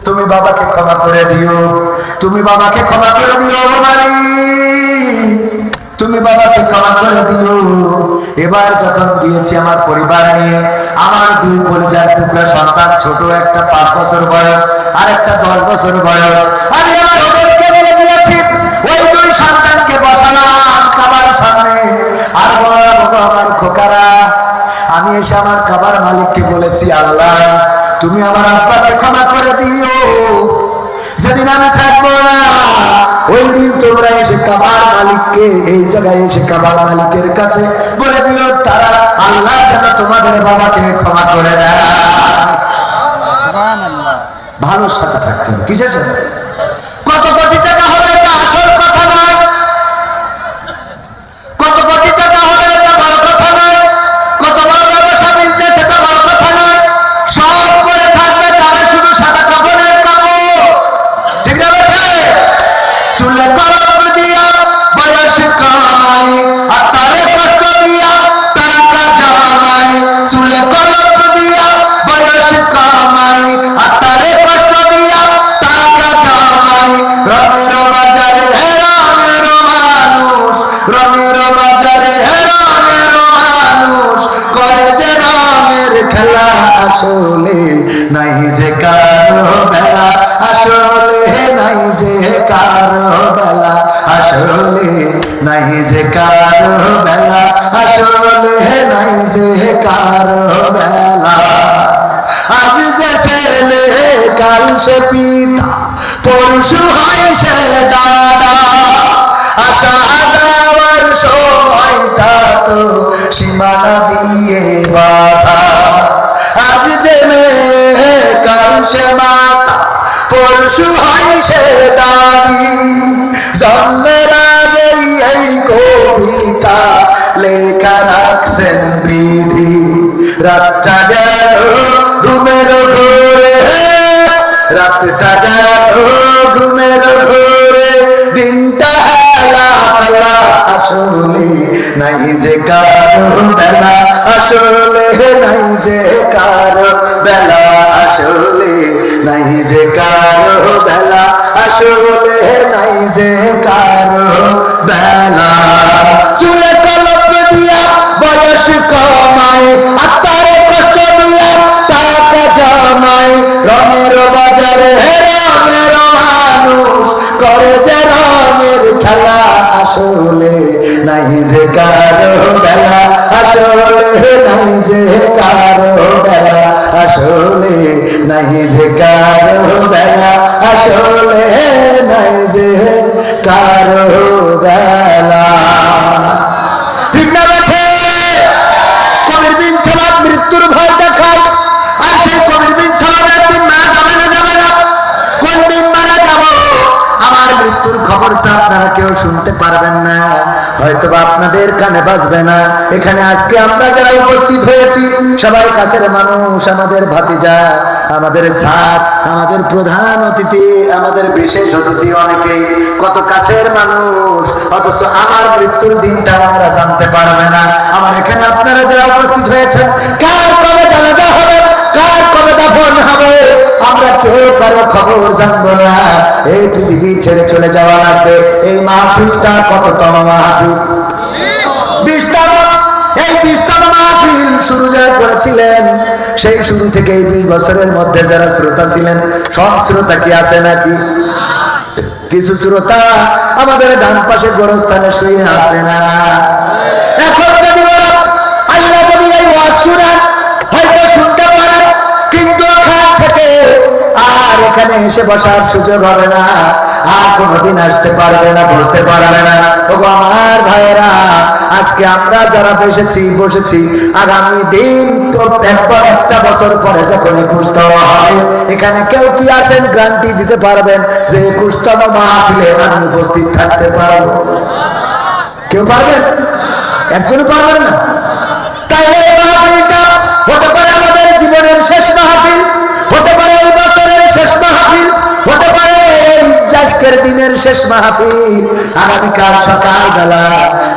তুমি বাবাকে ক্ষমা করে দিও, তুমি বাবাকে ক্ষমা করে দিও, ওগো মালিক তুমি বাবাকে ক্ষমা করে দিও। এবার যখন গিয়েছি আমার পরিবার নিয়ে, আমার 2 কলিজার টুকরা সন্তান, ছোট একটা 5 বছর বয়স আর একটা 10 বছর বয়স, আমি আমার ওদেরকে নিয়ে গিয়েছি। ওই 2 সন্তানকে বসালাম কাবার সামনে, আর বললাম, আমার খোকারা, আমি এসে আমার কাবার মালিককে বলেছি, আল্লাহ তুমি আমার আব্বাকে ক্ষমা করে দিও, যেদিন আমি থাকবো না ওই দিন তোমরা এসে কাবার মালিককে, এই জায়গায় এসে কাবার মালিকের কাছে বলে দিও, তারা আল্লাহ যেন তোমাদের বাবাকে ক্ষমা করে দেয়। ভালোর সাথে থাকতে হবে, কিসের সাথে? কত কোটি টাকা হলে এটা আসল কথা নয়, কত কোটি টাকা হলে এটা বড় কথা নয়, কত বড় ব্যবসা বিজনেস এটা বড় কথা নয়। সব করে থাকবে, যাবে শুধু সাদা কাপড়ের কাপড়, ঠিক না? চুলে কলম দিয়া বয়স কামাই, আর তারে কষ্ট দিয়া টাকা জমাই। চুলে কলম দিয়া বয়স কামাই, আর তারে কষ্ট দিয়া টাকা জমাই। রঙের বাজারে রঙের মানুষ, রঙের বাজারে রঙের মানুষ, করে যে রঙের খেলা, আসলে নাই যে কারো বেলা, আসলে নাই যে কারো বেলা, আসলে নাই যে কারো বেলা, আসলে নাই যে কারো বেলা। আজ যে ছেলে কাল সে পিতা, পরশু হয় সে দাদা, আসা যাওয়ার সময়টা তো সীমানা দিয়ে বাধা। আজ যে মেয়ে কাল সে মাতা, পরশু হয় সে দাদি। জন্মের আগেই এই কবিতা লেখা রাখছেন বিধি। রাতটা গেল ঘুমের ঘোরে, রাতটা গেল ঘুমের ঘোরে, দিনটা হেলা ফেলা, আসলে নাই যে কারো বেলা, আসলে নাই যে কারো বেলা, আসলে নাই যে কারো বেলা, আসলে নাই যে কারো বেলা। চুলে কলম দিয়া বয়স কমায়, আর তারে কষ্ট দিয়া টাকা জমায়। রঙের বাজারে রঙের মানুষ, করে যে রঙের খেলা, আসলে নাই যে কারো বেলা, আসলে নাই যে কারো বেলা, আসলে নাই যে কারো বেলা, আসলে নাই যে কারো বেলা। ঠিক না বেঠে? কবির বিন সালাদ মৃত্যুর ভয় দেখায়, আর সেই কবির বিন সালাদ একদিন মারা যাবে না, যাবে না। কোন দিন মারা যাব আমার মৃত্যুর খবরটা আপনারা কেউ শুনতে পারবেন না, হয়তো আপনাদের কানে বাজবে না। এখানে আজকে আমরা যারা উপস্থিত হয়েছি সবাই কাছের মানুষ, আমাদের ভাতিজা, আমাদের স্যার, আমাদের প্রধান অতিথি, আমাদের বিশেষ অতিথি, অনেকেই কত কাছের মানুষ, অথচ আমার মৃত্যুর দিনটা আপনারা জানতে পারবে না। আমার এখানে আপনারা যারা উপস্থিত হয়েছেন, কার কবে জানাজা হবে, কার কবে দাফন হবে, আমরা কেউ কারো খবর জানবো না, এই পৃথিবী ছেড়ে চলে যাওয়া লাগবে। এই মাহফিলটা কততম মাহফিল? 20তম। এই 20তম মাহফিল শুরু যারা করেছিলেন, সেই শুরু থেকে এই 20 বছরের মধ্যে যারা শ্রোতা ছিলেন, সব শ্রোতা কি আছে নাকি? কিছু শ্রোতা আমাদের ডান পাশে গোরস্থানে শুয়ে আছে না? এখন যদি বলো আল্লাহ যদি এই ওয়াজ শুনেন, হয়তো শুনতে পারেন, কিন্তু ওখান থেকে আর এখানে এসে বসার সুযোগ হবে না, আর কোনোদিন আসতে পারবে না, বলতে পারবে না। ওগো আমার ভাইয়েরা, আজকে আমরা যারা বসেছি, আগামী দিন একটা বছর পরে যখন 21তম হবে, এখানে কেউ কি আছেন গ্যারান্টি দিতে পারবেন যে 21তম মাহফিলে আমি উপস্থিত থাকতে পারবো? কেউ পারবেন? একজনও পারবেন না। তাই এই মাহফিলটা হতে পারে আমাদের জীবনের শেষ মাহফিল, হতে পারে এই বছরের শেষ মাহফিল, হতে পারে আজকের দিনের শেষ মাহফিল। আগামীকাল সকালবেলা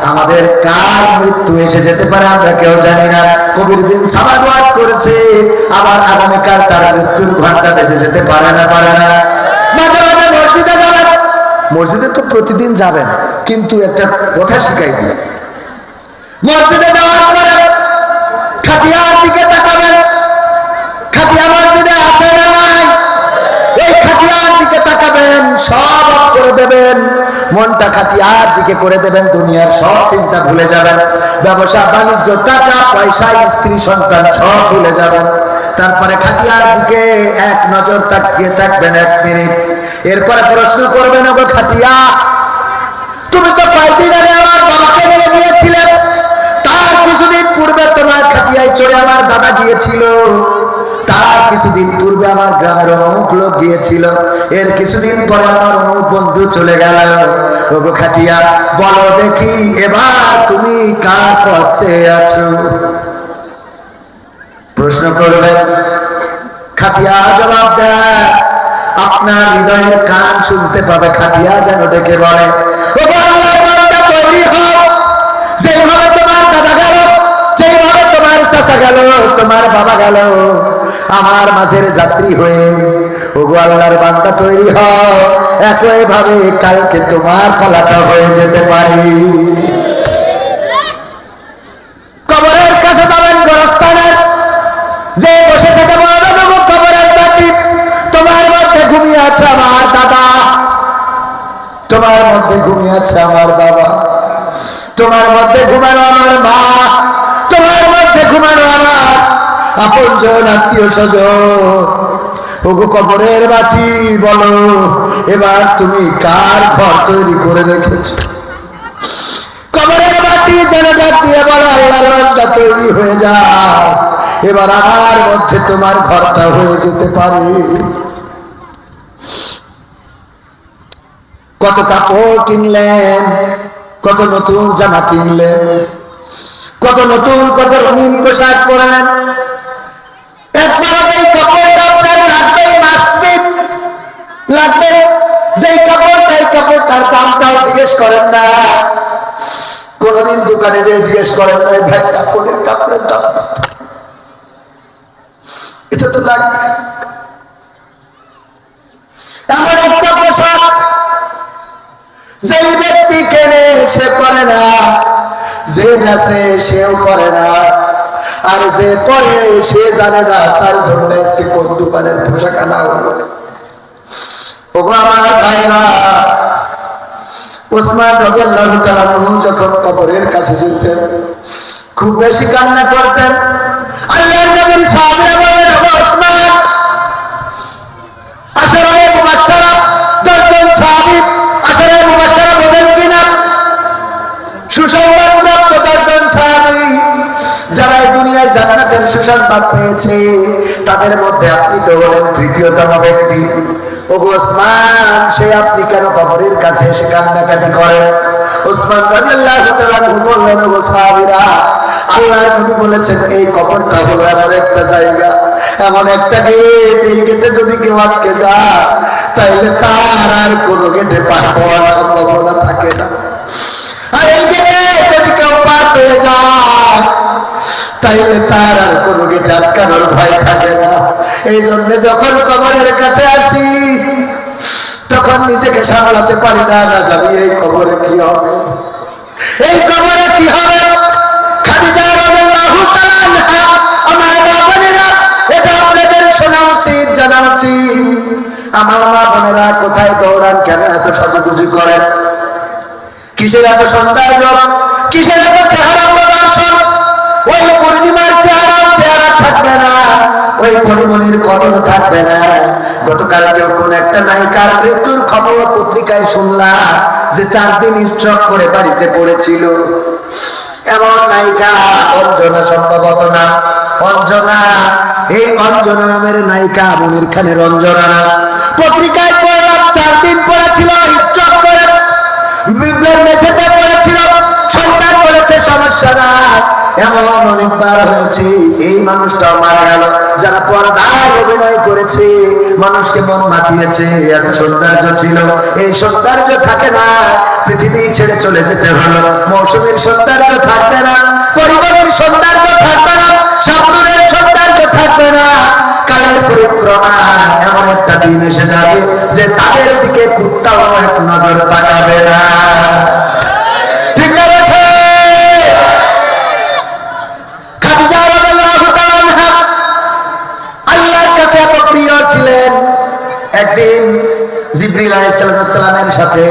আমাদের কার মৃত্যু এসে যেতে পারে আমরা কেউ জানি না। কবির বিন সামাদ ওয়াজ করেছে, আবার আগামীকাল তার মৃত্যুর ঘন্টা বেজে যেতে পারে না? মাঝে মাঝে মসজিদে যাবেন, মসজিদে তো প্রতিদিন যাবেন, কিন্তু একটা কথা শিখাই দিই, মসজিদে যাওয়ার পরে খাটিয়ার দিকে তাকাবেন। খাটিয়া মসজিদে আছে না নাই? এই খাটিয়ার দিকে তাকাবেন, সব অফ করে দেবেন, মনটা খাটিয়ার দিকে করে দেবেন, দুনিয়ার সব চিন্তা ভুলে যাবেন, ব্যবসা বাণিজ্য, টাকা পয়সা, স্ত্রী সন্তান সব ভুলে যাবেন। তারপরে খাটিয়ার দিকে এক নজর তাকিয়ে থাকবেন 1 মিনিট। এরপরে প্রশ্ন করবেন, ওগো খাটিয়া, তুমি তো কয়েকদিন আগে আমার বাবাকে নিয়ে গিয়েছিলেন, তার কিছুদিন পূর্বে তোমার খাটিয়ায় চড়ে আমার দাদা গিয়েছিল, তার কিছুদিন পূর্বে আমার গ্রামের অমুক লোক গিয়েছিল, এর কিছুদিন পরে আমার অমুক বন্ধু চলে গেল। ওগো খাটিয়া, বলো দেখি এবার তুমি কার পথে আছো? প্রশ্ন করবে, খাটিয়া জবাব দেয়, আপনার হৃদয়ের কান শুনতে পাবে। খাটিয়া যেন ডেকে বলে, ওগো আল্লাহর বান্দা তৈরি হও, যেইভাবে তোমার দাদা গেল, যেইভাবে তোমার চাচা গেল, তোমার বাবা গেল, আমার মাঝের যাত্রী হয়ে ওগো আল্লাহর বান্দা তৈরি হও, একই ভাবে কালকে তোমার পালাটা হয়ে যেতে পারি। কবরের কাছে যাবেন, গোরস্থানের, যে বসে থেকে বলবেন, ওগো কবরের মাটি, তোমার মধ্যে ঘুমিয়ে আছে আমার দাদা, তোমার মধ্যে ঘুমিয়ে আছে আমার বাবা, তোমার মধ্যে ঘুমানো আমার মা, তোমার মধ্যে ঘুমানো আমার আপনজন আত্মীয় স্বজন। ওগো কবরের মাটি, বলো এবার তুমি কার ঘর তৈরি করে রেখেছ? কবরের মাটি যেন ডাক দিয়ে বলো, আল্লাহর বান্দা তৈরি হয়ে যাও, এবার আমার মধ্যে তোমার ঘরটা হয়ে যেতে পারে। কত কাপড় কিনলেন, কত নতুন জামা কিনলেন, কত নতুন কত রঙিন পোশাক পরলেন, একবার এই কাপড়টা আপনার লাগবে, মাস্টবি লাগবে, যেই কাপড়টা এই কাপড়টার দামটাও জিজ্ঞেস করেন না, কোনদিন দোকানে যে জিজ্ঞেস করেন না ভাই কাপড়ের দাম কত, এটা তো লাগবে। এমন একটা পোশাক যেই ব্যক্তি কেনে সে পরে না, যে নাচে সেও পরে না, আর যে পরে সে জানে না তার জন্য আজকে কোন দোকানের পোশাক আনা হলো। ওগো আমার ভাইরা, ওসমান রাদিয়াল্লাহু তাআলা যখন কবরের কাছে যেতেন খুব বেশি কান্না করতেন। আল্লাহর নবীর সাহাবীরা বলেন, ওগো ওসমান, আশরায়ে মুবাশশারা 10 জন সাহাবী, আশরায়ে মুবাশশারা বোঝেন কিনা? সুসংবাদপ্রাপ্ত 10 জন সাহাবী যারা এই দুনিয়ায় জান্নাতের সুসংবাদ পেয়েছে, তাদের মধ্যে আপনি তো হলেন 3য়তম ব্যক্তি। ওগো ওসমান, সে আপনি কেন কবরের কাছে এসে কান্নাকাটি করেন? ওসমান রাদিয়াল্লাহু তাআলা বললেন, ওগো সাহাবীরা, আল্লাহর নবী বলেছেন এই কবরটা হলো এমন একটা জায়গা, এমন একটা গেট, এই গেটে যদি কেউ আটকে যায় তাইলে তার আর কোনো গেটে পার হওয়ার সম্ভাবনা থাকে না। আর এই গেটে যদি কেউ পার পেয়ে যায় তাইলে তার আর কোনো গেটে আটকানোর ভয় থাকে না। এই জন্য যখন কবরের কাছে আসি তখন নিজেকে সামলাতে পারি না, না জানি এই কবরে কি হবে, এই কবরে কি হবে। খাদিজা রাদিয়াল্লাহু তাআলা আনহা, আমার মা বোনেরা, এটা আপনাদের শোনা উচিত, জানা উচিত। আমার মা বোনেরা কোথায় দৌড়ান, কেন এত সাজুগুজু করেন, কিসের এত সৌন্দর্য, কিসের এত চেহারা প্রদর্শন? ওই পূর্ণিমার চেহারা থাকবে না, ওই পরিমণির কদর থাকবে না। গতকালকে কোন একটা নায়িকার মৃত্যুর খবর পত্রিকায় শুনলাম যে 4 দিন স্ট্রোক করে বাড়িতে পড়েছিল। এমন নায়িকা অঞ্জনা, সম্ভবত না অঞ্জনা, এই অঞ্জনা নামের নায়িকা মনির খানের অঞ্জনা না। পত্রিকায় পড়লাম 4 দিন পড়েছিল স্ট্রোক করে, মেঝেতে পড়েছিল, সন্তান বলেছে সমস্যা না। এমন অনেকবার হয়েছে। এই মানুষটাও মারা গেল, যারা পর্দায় অভিনয় করেছে, মানুষকে মন মাতিয়েছে, এত সৌন্দর্য ছিল। এই সৌন্দর্য থাকে না, পৃথিবী ছেড়ে চলে যেতে হলো। মৌসুমীর সৌন্দর্য থাকবে না, পরিবারের সৌন্দর্য থাকবে না, সামনের সৌন্দর্য থাকবে না। কালের পরিক্রমা এমন একটা দিন এসে যাবে যে তাদের দিকে কুত্তাও এক নজর তাকাবে না। ঠিক না? খাদিজা রাদিয়াল্লাহু তাআলা আনহা আল্লাহর কাছে এত প্রিয় ছিলেন। একদিন জিবরিল আলাইহিস সালামের সাথে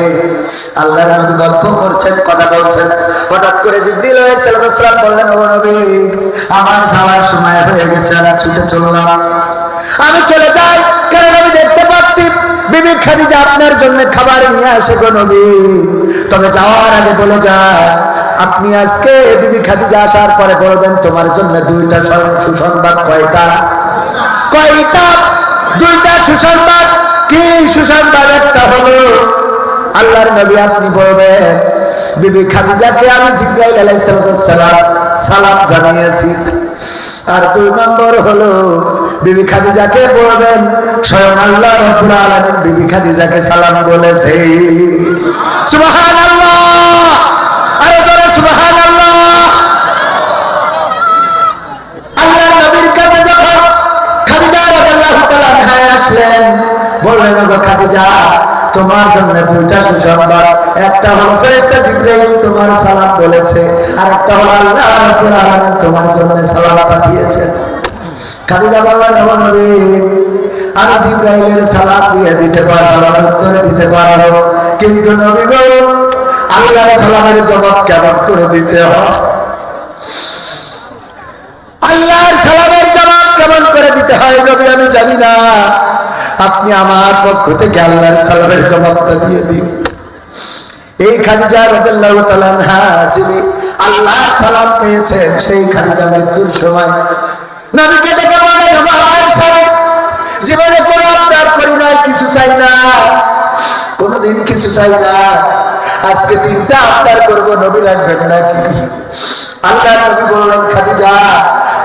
আল্লাহর নবী গল্প করছেন, কথা বলছেন। হঠাৎ করে জিবরিল আলাইহিস সালাম বললেন, ও নবী, আমার যাওয়ার সময় হয়ে গেছে, আমি ছুটে চললাম। আমি চলে যাই, কারণ আমি দেখতে পাচ্ছি বিবি খাদিজা আপনার জন্য খাবার নিয়ে আসে গো নবী। তবে যাওয়ার আগে বলে যায়, আপনি আজকে বিবি খাদিজা আসার পরে বলবেন তোমার জন্য 2টা সুসংবাদ। কয়টা? 2টা সুসংবাদ। কি সুসংবাদ? একটা হলো আল্লাহর নবী আপনি বলবেন বিবি খাদিজাকে আমি জিবরাইল আলাইহিস সালাম জানিয়েছি। আর 2 নম্বর হলো বিবি খাদিজাকে বলবেন স্বয়ং আল্লাহ রাব্বুল আলামিন বিবি খাদিজাকে সালাম বলেছে। সুবহানাল্লাহ, আরে বলো সুবহানাল্লাহ। আল্লাহর নবীর কাছে যখন খাদিজা রাদিয়াল্লাহু তাআলা আনহা আসলেন, বললেন ওগো খাদিজা, তোমার জন্য 2টা সুসংবাদ। একটা হলো ফেরেশতা জিবরাইল তোমার সালাম বলেছে, আর একটা হলো আল্লাহ রাব্বুল আলামিন তোমার জন্য সালাম পাঠিয়েছেন। খাদিজা বললেন, ও নবী, আমি জিবরাইলের সালাম দিয়ে দিতে পারবো, সালাম উত্তরে দিতে পারবো, কিন্তু নবী গো, আল্লাহর সালামের জবাব কেমন করে দিতে হয়, আল্লাহর সালামের জবাব কেমন করে দিতে হয় নবী আমি জানি না। আপনি আমার পক্ষ থেকে আল্লাহর সালামের জবাবটা দিয়ে দিন। এই খাদিজা রাদিয়াল্লাহু তাআলা আনহা যিনি আল্লাহর সালাম পেয়েছেন, সেই খাদিজা মৃত্যুর সময় নবীকে ডেকে বলেন, আমার স্বামী, জীবনে কোনো আবদার করি না, কিছু চাই না, কোনোদিন কিছু চাই না, আজকে 3টা আবদার করবো, নবী রাখবেন নাকি? আল্লাহর নবী বললেন, খাদিজা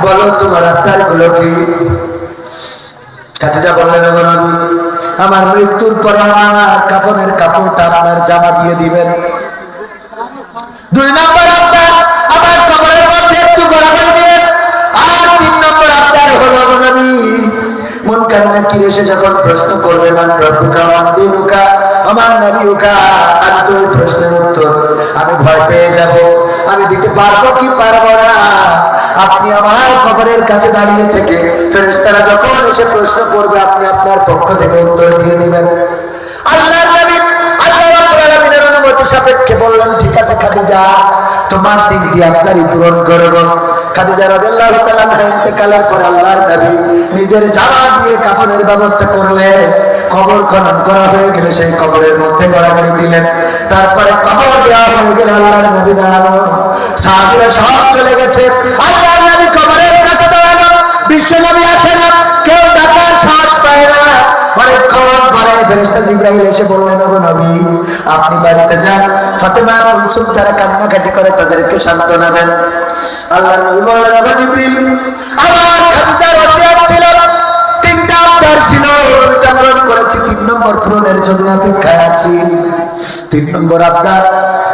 বলো তোমার আবদার গুলো কি? খাদিজা বললেন, ওগো নবী, আমার মৃত্যুর পরে আমার কাফনের কাপড়টা আপনার জামা দিয়ে দিবেন। 2 নম্বর আবদার, আমার কবরের মধ্যে একটু গড়াগড়ি দিবেন। আর 3 নম্বর আবদার হলো, ওগো নবী, মুনকার নাকির এসে যখন প্রশ্ন করবে মান রব্বুকা মান দীনুকা আমার নবীকা, আমি তো এই প্রশ্নের উত্তর আমি ভয় পেয়ে যাব, আমি দিতে পারবো কি পারবো না। আপনি আমার কবরের কাছে দাঁড়িয়ে থেকে ফেরেশতারা যখন এসে প্রশ্ন করবে, আপনি আপনার পক্ষ থেকে উত্তর দিয়ে দিবেন। আল্লাহর নবী আল্লাহ রাব্বুল আলামিনের অনুমতি সাপেক্ষে বললেন, ঠিক আছে খাদিজা, তোমার 3টি আবদারই পূরণ করব। খাদিজা রাদিয়াল্লাহু তাআলা আনহা ইন্তেকালের পর আল্লাহর নবী নিজের জামা দিয়ে কাফনের ব্যবস্থা করলেন। কবর খনন করা হয়ে গেলে সেই কবরের মধ্যে গড়াগড়ি দিলেন। তারপরে কবর দেওয়া হয়ে গেলে আল্লাহর নবী দাঁড়ানো, সাহাবীরা সব চলে গেছে, আল্লাহর নবী কবরের কাছে দাঁড়ানো। বিশ্ব নবী আসে না, কেউ ডাকার সাহস পায় না। অনেকক্ষণ পরে ফেরেশতা জিবরাইল এসে বললেন, ওগো নবী, আপনি বাড়িতে যান, ফাতেমা কুলসুম তারা কান্নাকাটি করে, তাদেরকে সান্ত্বনা দেন। আল্লাহর নবী বললেন, ওগো জিবরিল, আমার খাদিজার ওসিয়ত ছিল, 3টা আবদার ছিল, 2টা পূরণ করেছি, 3 নম্বর পূরণের জন্য অপেক্ষায় আছি। 3 নম্বর আবদার,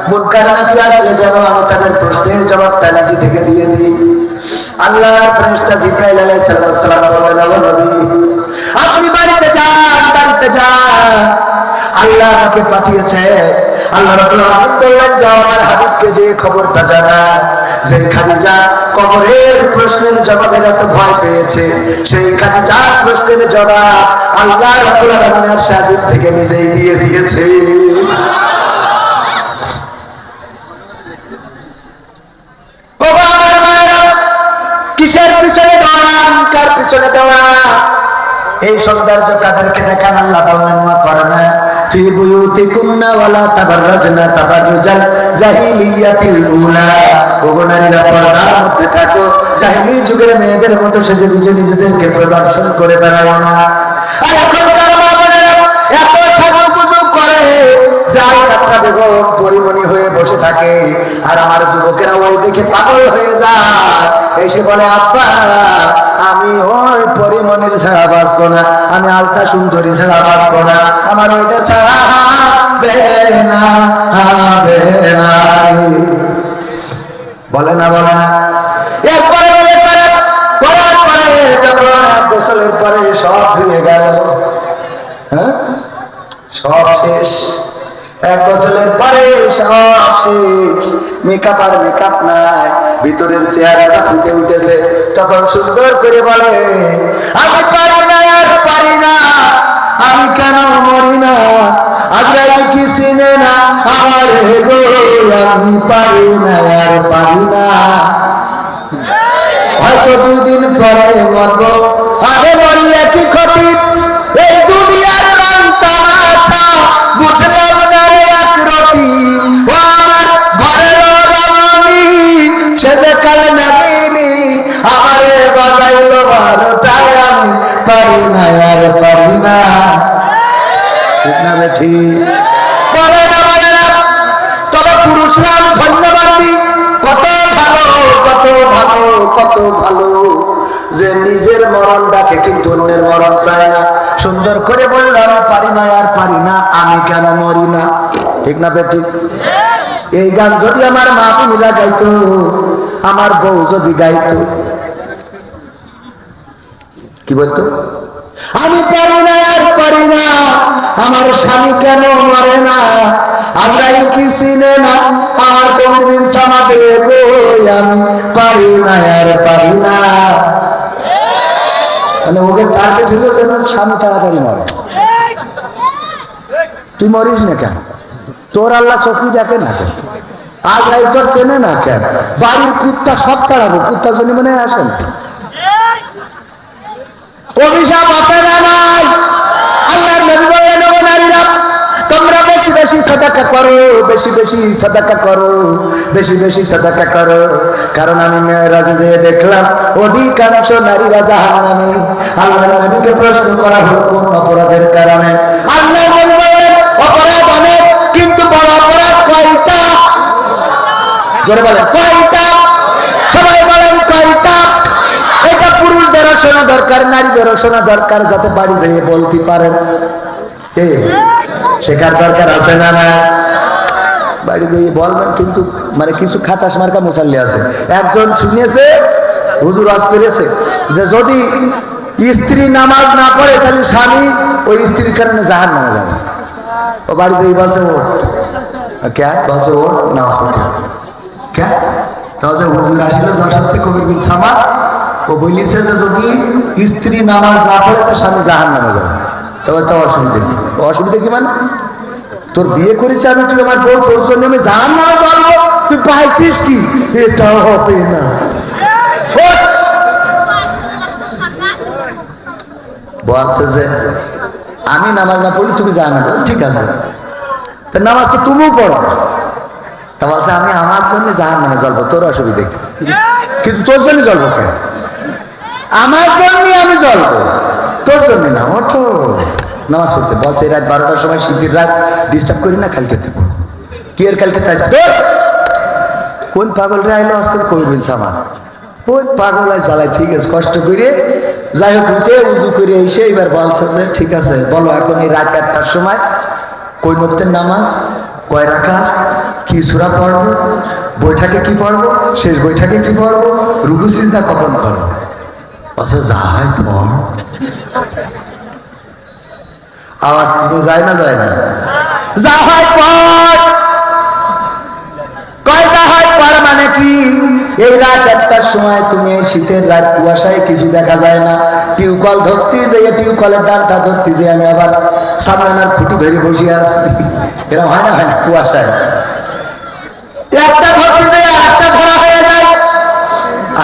মুনকার নাকির আসলে যেন আমি তাদের প্রশ্নের জবাবটা নিজে থেকে দিয়ে দিই। আল্লাহর ফেরেশতা জিবরাইল আলাইহিস সালাম বললেন, ও নবী, আপনি বাড়িতে যান, বাড়িতে যান, আল্লাহ আমাকে পাঠিয়েছে। আল্লাহ রাব্বুল আলামিন বললেন, যাও আমার হাবিবকে যে খবরটা জানা, যে খাদিজা কবরের প্রশ্নের জবাবের এত ভয় পেয়েছে, সেই খাদিজার প্রশ্নের জবাব আল্লাহ রাব্বুল আলামিন আরশ আজিম থেকে নিজেই দিয়ে দিয়েছে। কিসের পিছনে দৌড়ান, কার পিছনে দৌড়ান? এই সৌন্দর্য কাদেরকে দেখান? আল্লাহ বললেন, মা করনা ফি বুয়ুতিকুন্না ওয়ালা তাবাররাজনা তাবাররুজাল জাহিলিয়াতিল উলা। ওগো নারীরা, পর্দার মধ্যে থাকো, জাহিলি যুগের মেয়েদের মতো সেজে গুজে নিজেদেরকে প্রদর্শন করে বেড়াও না। আর এখনকার মা বোনেরা এত সাজুগুজু করে, যাই কাটরা বেগম পরিমণি হয়ে বসে থাকে, আর আমার যুবকেরা ওই দেখে পাগল হয়ে যায়, এসে বলে, আব্বা আমি ওই পরিমণির ছাড়া বাঁচবো না, আমি আলতা সুন্দরী ছাড়া বাঁচবো না, আমার ওইটা ছাড়া হবে না, হবে না। বলে না, বলে না? এরপরে করার পরে যখন গোসলের পরে সব ধুয়ে গেল, হ্যাঁ সব শেষ, এক বছরের পরে সব শেষ, মেকআপ আর মেকআপ নাই, ভিতরের চেহারাটা ফুটে উঠেছে। তখন সুন্দর করে বলে, আমি পারি না, আর পারি না, আমি কেন মরি না, আজরাইল কি চিনে না আমার গো, আমি পারি না, আর পারি না, হয়তো দুদিন পরে মরবো, আগে মরিলে কি ক্ষতি, এই দুনিয়ার রং তামাশা বুঝলাম না রে আকরতি, ও আমার ঘরের রমণী সে যে কাল নাগিনী, আমারে বাজাইলো বারোটায়, আমি পারি না, আর পারি না। ঠিক না রে? ঠিক বলে না, বলে না? তবে পুরুষরা আমি ধন্যবাদ দিই, কত ভালো, কত ভালো, কত ভালো যে নিজের মরণ ডাকে কিন্তু অন্যের মরণ চায় না। সুন্দর করে বললাম, পারি না, আর পারি না, আমি কেন মরি না। ঠিক না বেঠিক? এই গান যদি আমার মা বোনেরা গাইতো, আমার বউ যদি গাইতো, কি বলতো? আমি পারি না, আর পারি না, আমার স্বামী কেন মরে না, আজরাইল কি চিনে না আমার কোনদিন সমাধি গো, আমি পারি না, আর পারি না। মানে ওকে টার্গেট হলো যেন স্বামী তাড়াতাড়ি মরে। তুই মরিস না কেন? তোর আল্লাহ চোখই দেখে না কেন? আজরাইল তো চেনে না কেন? বাড়ির কুত্তা সব তাড়াবো, কুত্তা জন্য মনে আসে না। অভিশাপ আছে না নাই? আল্লাহর নবী বললেন, ও নারীরা, তোমরা বেশি বেশি সাদাকা করো, বেশি বেশি সাদাকা করো, বেশি বেশি সাদাকা করো, কারণ আমি মেরাজে যেয়ে দেখলাম অধিকাংশ নারীরা জাহান্নামী। আল্লাহর নবীকে প্রশ্ন করা হলো, কোন অপরাধের কারণে? আল্লাহর নবী বললেন, অপরাধ অনেক, কিন্তু বড় অপরাধ কয়টা? জোরে বলেন, কয়টা? সবাই বলেন, কয়টা? এটা পুরুষদেরও শোনা দরকার, নারীদেরও শোনা দরকার, যাতে বাড়ি যেয়ে বলতে পারেন। শেখার দরকার আছে না? না, বাড়ি গিয়ে বলবেন। কিন্তু মানে কিছু খাটাস মার্কা মুসাল্লি আছে, একজন শুনেছে, হুজুর আজ করেছে যে যদি স্ত্রী নামাজ না পড়ে তাহলে স্বামী ওই স্ত্রীর কারণে জাহান্নামে যাবে। ও বাড়ি গিয়ে বলছে, ও কে বলছে, ও না কে, তাহলে হুজুর আসলে যশাতে কবির বিন সামা, ও বলিছে যে যদি স্ত্রী নামাজ না পড়ে তার স্বামী জাহান্নামে যাবে। তবে তো অসুবিধা কি? অসুবিধা কি মানে? তোর বিয়ে করেছে আমি, তুই আমার বউ, তোর জন্য আমি জাহান্নামে যাবো, তুই পাইছিস কি? এটা হবে না। বলছে যে আমি নামাজ না পড়লে তুমি জাহান্নামে, ঠিক আছে, তা নামাজ তো তুমিও পড়ো। তা বলছে আমি আমার জন্য জাহান্নামে জ্বলবো, তোর অসুবিধা কি? কিন্তু তোর জন্য জ্বলবো কেন? আমার জন্য আমি জ্বলবো, তোর জন্য না। ওঠো নামাজ পড়তে। বলছে রাত 12টার সময়, শীতের রাত, ডিস্টার্ব করি না, কালকে দেবো। কি এর কালকে? কোন পাগল রে আইলো আজকাল করবেন সামান, কোন পাগল আয় জ্বালাই। ঠিক আছে, কষ্ট করে যাই হোক উঠে উজু করে এসে এবার বলছে যে ঠিক আছে বলো এখন এই রাত 1টার সময় কোন ওয়াক্তের নামাজ, কয় রাকাত? কি সূরা পড়বো, বৈঠকে কি পড়বো, শেষ বৈঠকে কি পড়বো, রুকু সিজদা কখন করবো। আচ্ছা যা হয় পড়। আওয়াজ কিন্তু যায় না, যায় না, যা হয় পড়। কয়টা হয় পড় মানে কি, এই রাত 1টার সময় তুমি শীতের রাত কুয়াশায় কিছু দেখা যায় না, টিউবকল ধরতে যেয়ে টিউবকলের ডালটা ধরতে যেয়ে আমি আবার সামলানার খুঁটি ধরে বসে আছি, এরকম হয় না, হয় না, কুয়াশায় একটা ধরতে যেয়ে আরেকটা ধরা হয়ে যায়।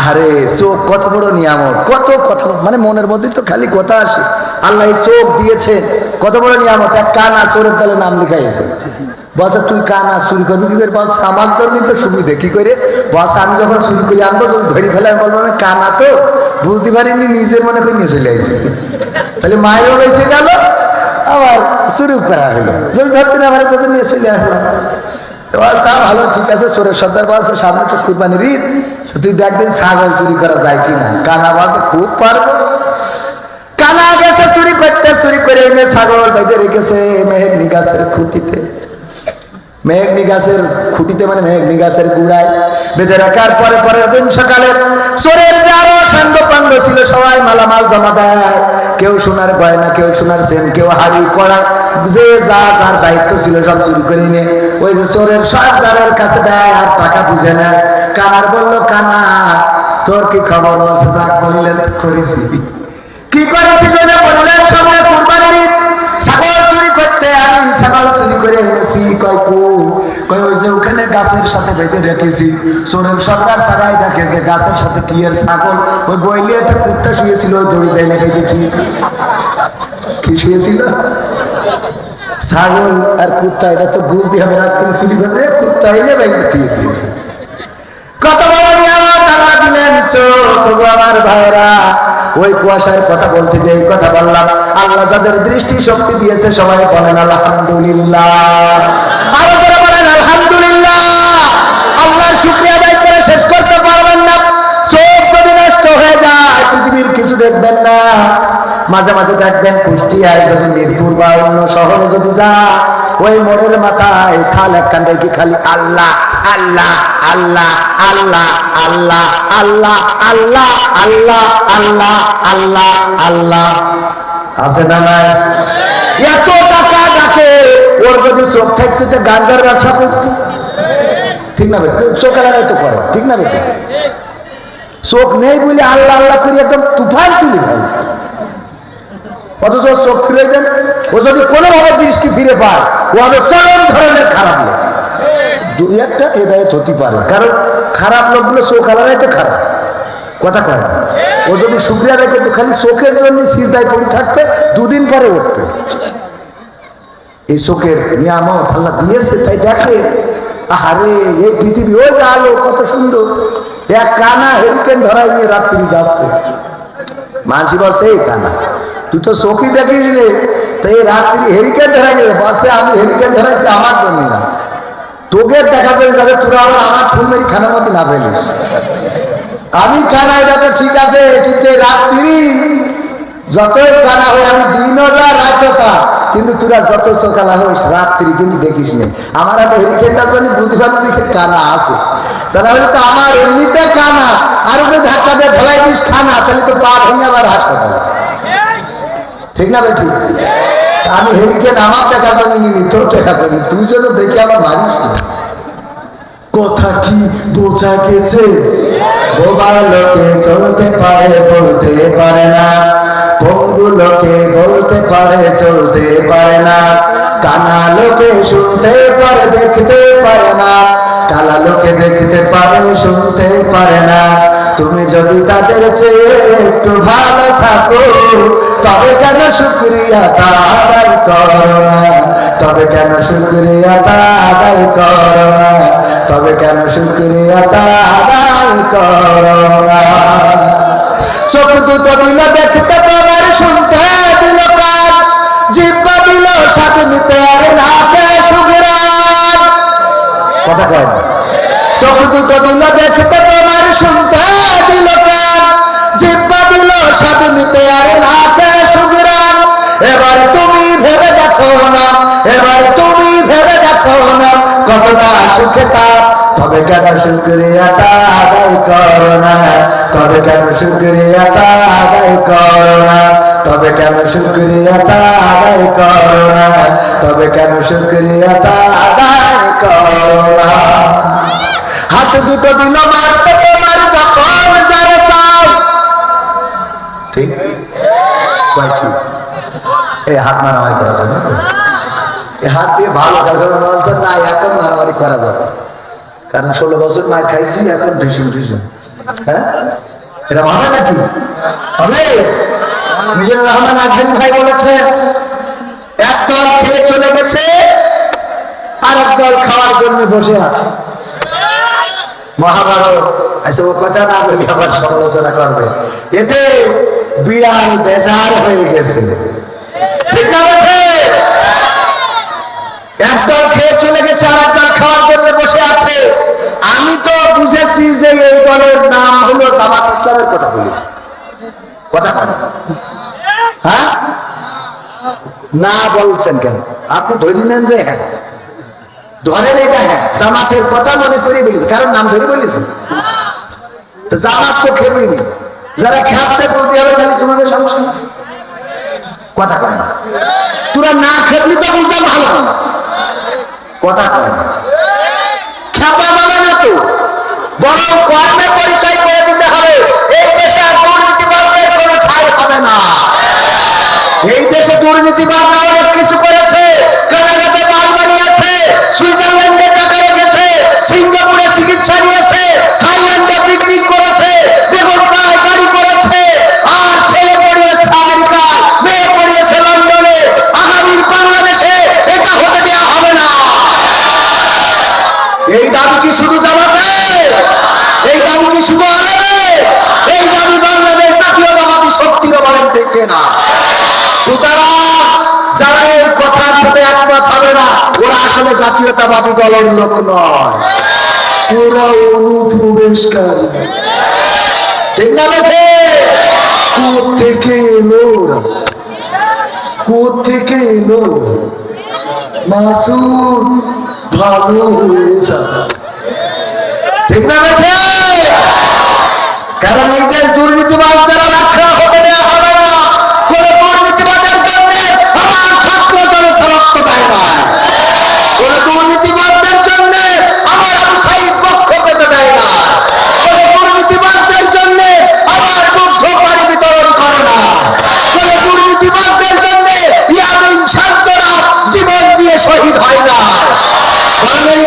আরে চোখ কত বড় নিয়ামত, কত কথা, মানে মনের মধ্যে তো খালি কথা আসে। আল্লাহ চোখ দিয়েছে, কত বড় নিয়ামত। এক কানা চোরের দলে নাম লিখাইছে, বলছে তুই কানা চুরি করবি কি করে, বলছে আমার ধর্মী তো সুবিধে কি করে, বলছে আমি যখন চুরি করে আনবো ধরি ফেলে আমি বলবো না কানা তো বুঝতে পারিনি, নিজের মনে করে নিয়ে চলে আসি, তাহলে মায়েরও বেঁচে গেল আবার চুরি করা হলো, যদি ধরতে না পারে তোদের নিয়ে চলে আসলাম। তা ভালো, ঠিক আছে। চোরের সর্দার বলছে সামনে তো কুরবানির ঈদ, তুই দেখবেন ছাগল চুরি করা যায় কিনা। কানা বলছে খুব পারবো। কানা গেছে চুরি করতে, চুরি করে এনে ছাগল বেঁধে রেখেছে মেহেগনি গাছের খুঁটিতে, মেহেগনি গাছের খুঁটিতে মানে মেহেগনি গাছের গুড়ায় বেঁধে রাখার পরে পরের দিন সকালে চোরের যে আরো সাঙ্গ পাঙ্গ ছিল সবাই মালামাল জমা দেয়, কেউ সোনার গয়না, কেউ সোনার চেন, কেউ হাড়ি কড়া, যে যা যার দায়িত্ব ছিল সব চুরি করে নিয়ে ওই যে চোরের সর্দারের কাছে দেয় আর টাকা বুঝে নেয়। কানার বললো কানা তোর কি খবর, বলছে যাক বলিলেন করেছি। কি করেছি বললেন সঙ্গে কুরবানির ঈদ ছাগল চুরি করতে, আমি ছাগল চুরি করে এনেছি। কয় কই ওই যে ওখানে গাছের সাথে বেঁধে রেখেছি। চোরের সর্দার তারাই দেখে যে গাছের সাথে কি এর ছাগল, ওই বইলে একটা কুত্তা শুয়েছিল ওই দড়ি দেয় না বেঁধেছি। কি শুয়েছিল, ছাগল আর কুত্তা, এটা তো বুঝতে হবে। রাত্রি চুরি করতে কুত্তা এনে বাইরে দিয়ে দিয়েছে। কত বড় নিয়ামত আল্লাহ দিলেন চোখ গো আমার ভাইরা। ওই কুয়াশার কথা বলতে যে এই কথা বললাম, আল্লাহ যাদের দৃষ্টি শক্তি দিয়েছে সবাই বলেন আলহামদুলিল্লাহ। আরো করে বলেন আলহামদুলিল্লাহ। আল্লাহর শুকরিয়া আদায় করে শেষ করতে পারবেন না। চোখ যদি নষ্ট হয়ে যায় পৃথিবীর কিছু দেখবেন না। মাঝে মাঝে দেখবেন কুষ্টিয়ায় যদি মিরপুর বা অন্য শহরে যদি যা, ওই মোড়ের মাথায় খাল একখান রেখে খালি আল্লাহ আল্লাহ আল্লাহ আল্লাহ আল্লাহ আল্লাহ আল্লাহ আল্লাহ আল্লাহ আল্লাহ আল্লাহ আছে না নাই? এত টাকা ডাকে, ওর যদি চোখ থাকতো তো গাঞ্জার ব্যবসা করতো, ঠিক না বেটা? চোখ এলাকায় তো করে, ঠিক না বেটা? চোখ নেই বলে আল্লাহ আল্লাহ করে একদম তুফান তুলে ফেলছে, অথচ চোখ ফিরে দেন। ও যদি কোনোভাবে দৃষ্টি ফিরে পায় ও হবে চরম ধরনের খারাপ লোক। দুই একটা হেদায়েত হতে পারে, কারণ খারাপ লোকগুলো চোখ আলাদাই তো খারাপ, কথা কয় না। ও যদি শুকরিয়া দেখে তো খালি চোখের জন্য সিজদায় পড়ে থাকতে, দুদিন পরে উঠতে। এই চোখের নিয়ামত আল্লাহ দিয়েছে তাই দেখে। আরে এই পৃথিবী ওই আলো কত সুন্দর, এক কানা হেরিকেন ধরাই নিয়ে রাত্রি যাচ্ছে। মানুষ বলছে এই কানা তুই তো চোখই দেখিস রে, তাই রাত্রি হেরিকেন ধরাই নিয়ে বলছে আমি হেরিকেন ধরাইছি আমার জন্য না, তোকে দেখা করে যাতে তোরা আবার আমার ফুল মেরি খানার মধ্যে না ফেলিস। আমি কানাই দেখো ঠিক আছে, কিন্তু রাত্রি যতই কানা হয় আমি দিনও যা রাতও তা, কিন্তু তোরা যত সকালা হোস রাত্রি কিন্তু দেখিস নি। আমার হাতে হেরিকেনটার জন্য বুদ্ধি ভাবতে দেখে কানা আছে, তাহলে তো আমার এমনিতে কানা, আর ওকে ধাক্কা দিয়ে ধলাই দিস খানা, তাহলে তো পা ভেঙে আবার হাসপাতাল, ঠিক না বেঠি? আমি হেরিকেন আমার দেখার জন্য নিনি, তোর দেখার জন্য, তুই যেন দেখে আমার মারিস। কথা কি বোঝা গেছে? বোবা লোকে চলতে পারে বলতে পারে না, পঙ্গু লোকে বলতে পারে চলতে পারে না, কানা লোকে শুনতে পারে দেখতে পারে না, কালা লোকে দেখতে পারে শুনতে পারে না। তুমি যদি তাদের চেয়ে একটু ভালো থাকো তবে কেন শুকরিয়াটা আদায় করো না, তবে কেন শুকরিয়াটা আদায় করো না, তবে কেন শুকরিয়াটা আদায় করো না। চোখ দুটো দিল দেখতে তোমার, শুনতে দিল কান, জিহ্বা দিল স্বাদ নিতে আর নাকে সুঘ্রাণ, কথা কয় না? চোখ দুটো দিল দেখতে তোমার, শুনতে দিল কান, জিহ্বা দিল স্বাদ নিতে আর নাকে সুঘ্রাণ। এবার তুমি ভেবে দেখো না, এবার তুমি ভেবে দেখো না, কতটা সুখে তাপ, তবে কেন শুকরিয়াটা আদায় করো না, তবে কেন শুকরিয়াটা আদায় করো না, তবে কেন শুকরিয়াটা আদায় করো না, তবে কেন শুকরিয়াটা আদায় করো না। হাত দুটো দিল মারতে তোমার যখন যারে চাও, ঠিক ঠিক এই হাত মারামারি করার জন্য এই হাত দিয়ে ভালো কাজ বলছেন না, এখন মারামারি করা যাবে, কারণ 16 বছর মার খাইছি, এখন ঢিসুম ঢিসুম। হ্যাঁ, এটা ভালো নাকি হবে? মিজানুর রহমান আজহারি ভাই বলেছে, একদল খেয়ে চলে গেছে আর একদল খাওয়ার জন্য বসে আছে। মহাভারত আচ্ছা, ও কথা না বলি আবার সমালোচনা করবে, এতে বিড়াল বেজার হয়ে গেছে, ঠিক না? একদল খেয়ে চলে গেছে আর একদল খাওয়ার জন্য বসে আছে। আমি তো বুঝেছি যে এই দলের নাম হলো জামাত ইসলামের কথা বলেছি, কথা হ্যাঁ না বলছেন কেন? আপনি ধরে নেন যে হ্যাঁ, ধরেন এটা হ্যাঁ জামাতের কথা মনে করে বলেছি, কারণ নাম ধরে বলেছি। জামাত তো খেবেনি, যারা খাচ্ছে বলতে হবে তাহলে তোমাদের সমস্যা আছে, কথা কয় না। তোরা না খেপলি তো বুঝতাম ভালো না, কথা কয় না, খেপা যাবে না তো, বরং কর্মে পরিচয় করে দিতে হবে। এই দেশে আর দুর্নীতিবাদদের কোনো ঠাঁই হবে না। এই দেশে দুর্নীতিবাদরা অনেক কিছু করেছে, কানাডাতে বাড়ি বানিয়েছে, সুইজারল্যান্ডে টাকা রেখেছে, সিঙ্গাপুরে চিকিৎসা নিয়েছে, থাইল্যান্ডে পিকনিক করেছে, বেগুনপাড়ায় বাড়ি করেছে, আর ছেলে পড়িয়েছে আমেরিকায়, মেয়ে পড়িয়েছে লন্ডনে। আগামীর বাংলাদেশে এটা হতে দেওয়া হবে না। এই দাবি কি শুধু জামাতে? এই দাবি কি শুধু আলেমে? এই দাবি বাংলাদেশ জাতীয়তাবাদী শক্তিরও বলেন, ঠিক না? সুতরাং যারা এই কথার সাথে একমত হবে না, ওরা আসলে জাতীয়তাবাদী দলের লোক নয়, ওরা অনুপ্রবেশকারী, ঠিক না? বেঠে কোথেকে এলো, কোথেকে এলো? মাসুদ ভালো হয়ে যাবে, ঠিক না? বেঠে কারণ এই দেশ দুর্নীতিবাদ দ্বারা রক্ষা হতে দেওয়া হবে না। কোন দুর্নীতিবাদের জন্য আমার ছাত্র জনতা রক্ত দেয় না, কোন দুর্নীতিবাদদের জন্য আমার আবু সাঈদ পক্ষ পেতে দেয় না, কোন দুর্নীতিবাদদের জন্য আমার দুগ্ধ পানি বিতরণ করে না, কোন দুর্নীতিবাদদের জন্য ইয়ামিন শান্তরা জীবন দিয়ে শহীদ হয় না।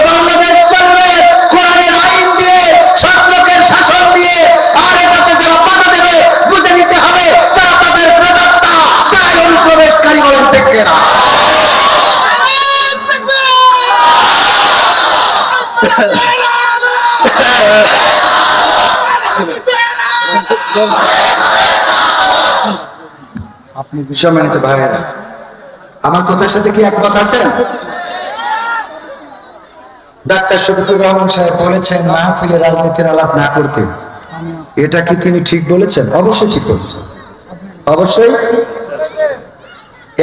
বাংলাদেশ চলবে কোরআনের আইন দিয়ে, সৎলোকের শাসন দিয়ে। আর এটাতে যারা বাধা দেবে বুঝে নিতে হবে তারা তাদের প্রেতাত্মা, তারাই অনুপ্রবেশকারী, বলেন ঠিক না? আপনি বিষয় মেনে তো ভাইয়েরা আমার কথার সাথে কি একমত আছেন? ডাক্তার শফিকুর রহমান সাহেব বলেছেন মাহফিলে রাজনীতির আলাপ না করতে, এটা কি তিনি ঠিক বলেছেন? অবশ্যই ঠিক বলেছেন, অবশ্যই।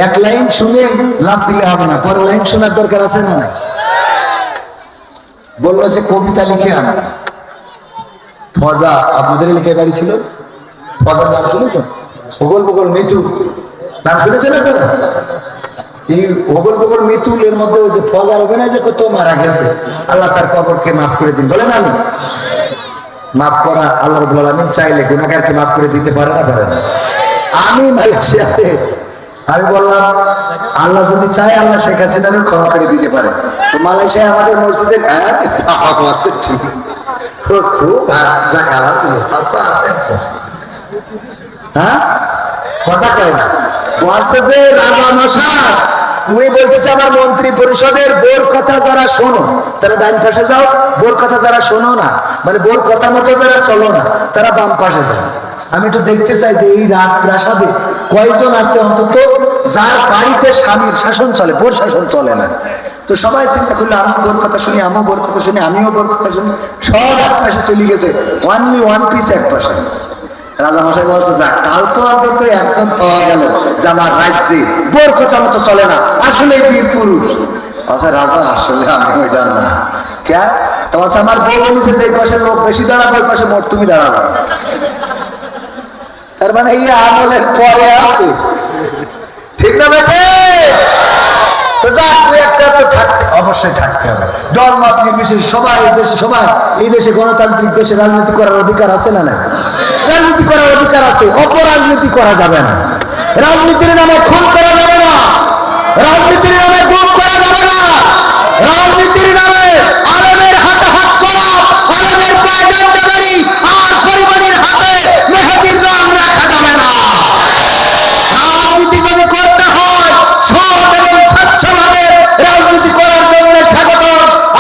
এক লাইন শুনে লাভ দিলে হবে না, পরের লাইন শোনার দরকার আছে না? বললো যে কবিতা লিখে আনা। ফজা আপনাদের এলাকায় বাড়ি ছিল, ফজার নাম শুনেছেন? ভূগোল ভূগোল মিতু নাম শুনেছেন আপনারা? এই ভূগোল ভূগোল মিতুলের মধ্যে ওই যে ফজার অভিনয় যে কত মারা গেছে, আল্লাহ তার কবরকে মাফ করে দিন। বলেন আমি মাফ করা আল্লাহ রাব্বুল আলামিন চাইলে গুনাহগারকে মাফ করে দিতে পারে না? পারে না? আমি মালয়েশিয়াতে আমি বললাম আল্লাহ যদি চায় আল্লাহ শেখ হাসিনাকে ক্ষমা করে দিতে পারে। তো মালয়েশিয়া আমাদের মসজিদের ঠিক খুব তো আছে, হ্যাঁ কথা কয় না, বলছে যে রাজা মশাই উনি বলতেছে আমার মন্ত্রী পরিষদের বোর কথা যারা শোনো তারা ডান পাশে যাও, বোর কথা যারা শোনো না, মানে বোর কথা মতো যারা চলো না তারা বাম পাশে যাও। আমি একটু দেখতে চাই যে এই রাজপ্রাসাদে কয়জন আছে অন্তত যার বাড়িতে স্বামীর শাসন চলে, বোর শাসন চলে না। তো সবাই চিন্তা করলে আমি বোর কথা শুনি, আমিও বোর কথা শুনি, আমিও বোর কথা শুনি, সব এক পাশে চলে গেছে, অনলি ওয়ান পিস এক পাশে। রাজামশাই বলছে যাক তাও তো অন্তত একজন পাওয়া গেল যে আমার রাজ্যে বোর কথা মতো চলে না, আসলে বীর পুরুষ। আচ্ছা রাজা আসলে আমি ওইটা না কেন তোমার আমার বউ বলেছে যে এই পাশে লোক বেশি দাঁড়াবে ওই পাশে মোট তুমি দাঁড়াবে তার মানে এই আমলের পরে আছে ঠিক না বেটে তো যাক তুই একটা তো থাকতে অবশ্যই থাকতে হবে দল মত নির্বিশেষে সবাই এই দেশে গণতান্ত্রিক দেশে রাজনীতি করার অধিকার আছে না না রাজনীতি করার অধিকার আছে অপরাজনীতি করা যাবে না রাজনীতির নামে খুন করা যাবে না রাজনীতির নামে গুম করা যাবে না রাজনীতির নামে আলেমের হাতে হাত করা আলেমের পায়ে ডান্ডাবাড়ি আর পরিবারের হাতে মেহেদির রং রাখা যাবে না রাজনীতি যদি করতে হয় সৎ এবং স্বচ্ছভাবে রাজনীতি করার জন্য স্বাগত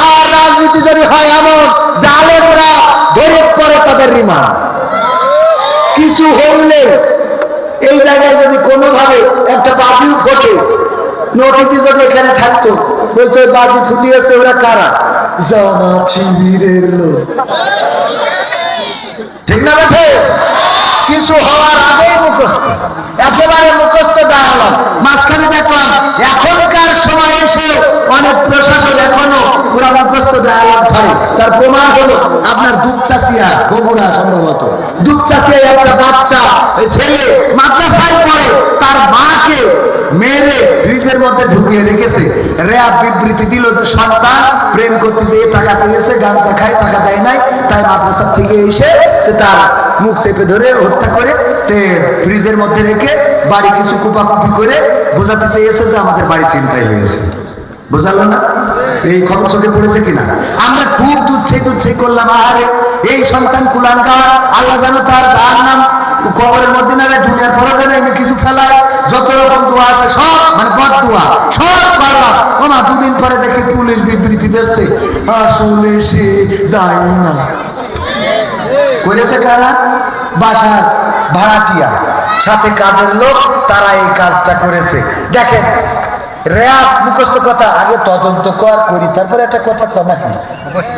আর রাজনীতি যদি হয় এমন যে আলেমরা ধরে পড়ে তাদের রিমান্ড কিছু হইলে এই জায়গায় যদি কোনোভাবে একটা বাজিও ফোটে নদীতে যদি এখানে থাকতো বলতো বাজি ফুটিয়েছে ওরা কারা জামাত শিবিরের লোক ঠিক না বেঠে কিছু হওয়ার আগেই মুখস্থ একেবারে মুখস্থ ডায়ালগ মাঝখানে দেখলাম এখনকার সময় এসে অনেক প্রশাসন এখনো পুরা মুখস্থ ডায়ালগ ছাড়ে তার প্রমাণ হলো আপনার দুপচাচিয়া বগুড়া সম্ভবত দুপচাচিয়া একটা বাচ্চা ছেলে মাদ্রাসায় পড়ে তার মাকে মেরে ফ্রিজের মধ্যে ঢুকিয়ে রেখেছে র্যাব বিবৃতি দিল যে সন্তান প্রেম করতেছে টাকা চেয়েছে গাঁজা খায় টাকা দেয় নাই তাই মাদ্রাসা থেকে এসে তার মুখ চেপে ধরে হত্যা করে ফ্রিজের মধ্যে রেখে বাড়ি কিছু কুপাকুপি করে বোঝাতে চেয়েছে যে আমাদের বাড়ি চিন্তাই হয়েছে বুঝালো না এই খবর চোখে পড়েছে কিনা আমরা খুব দুচ্ছাই করলাম আরে এই সন্তান কুলাঙ্গার আল্লাহ জানো তার যার নাম কবরের মধ্যে না দুনিয়ার পরকালে এনে কিছু ফেলায় যত রকম দোয়া আছে সব মানে বদ দোয়া সব করলাম ওমা দুদিন পরে দেখি পুলিশ বিবৃতি দিচ্ছে আসলে সে দায়ী না করেছে কারা বাসার ভাড়াটিয়া সাথে কাজের লোক তারা এই কাজটা করেছে দেখেন র্যাব মুখস্থ কথা আগে তদন্ত করি তারপরে একটা কথা কর নাকি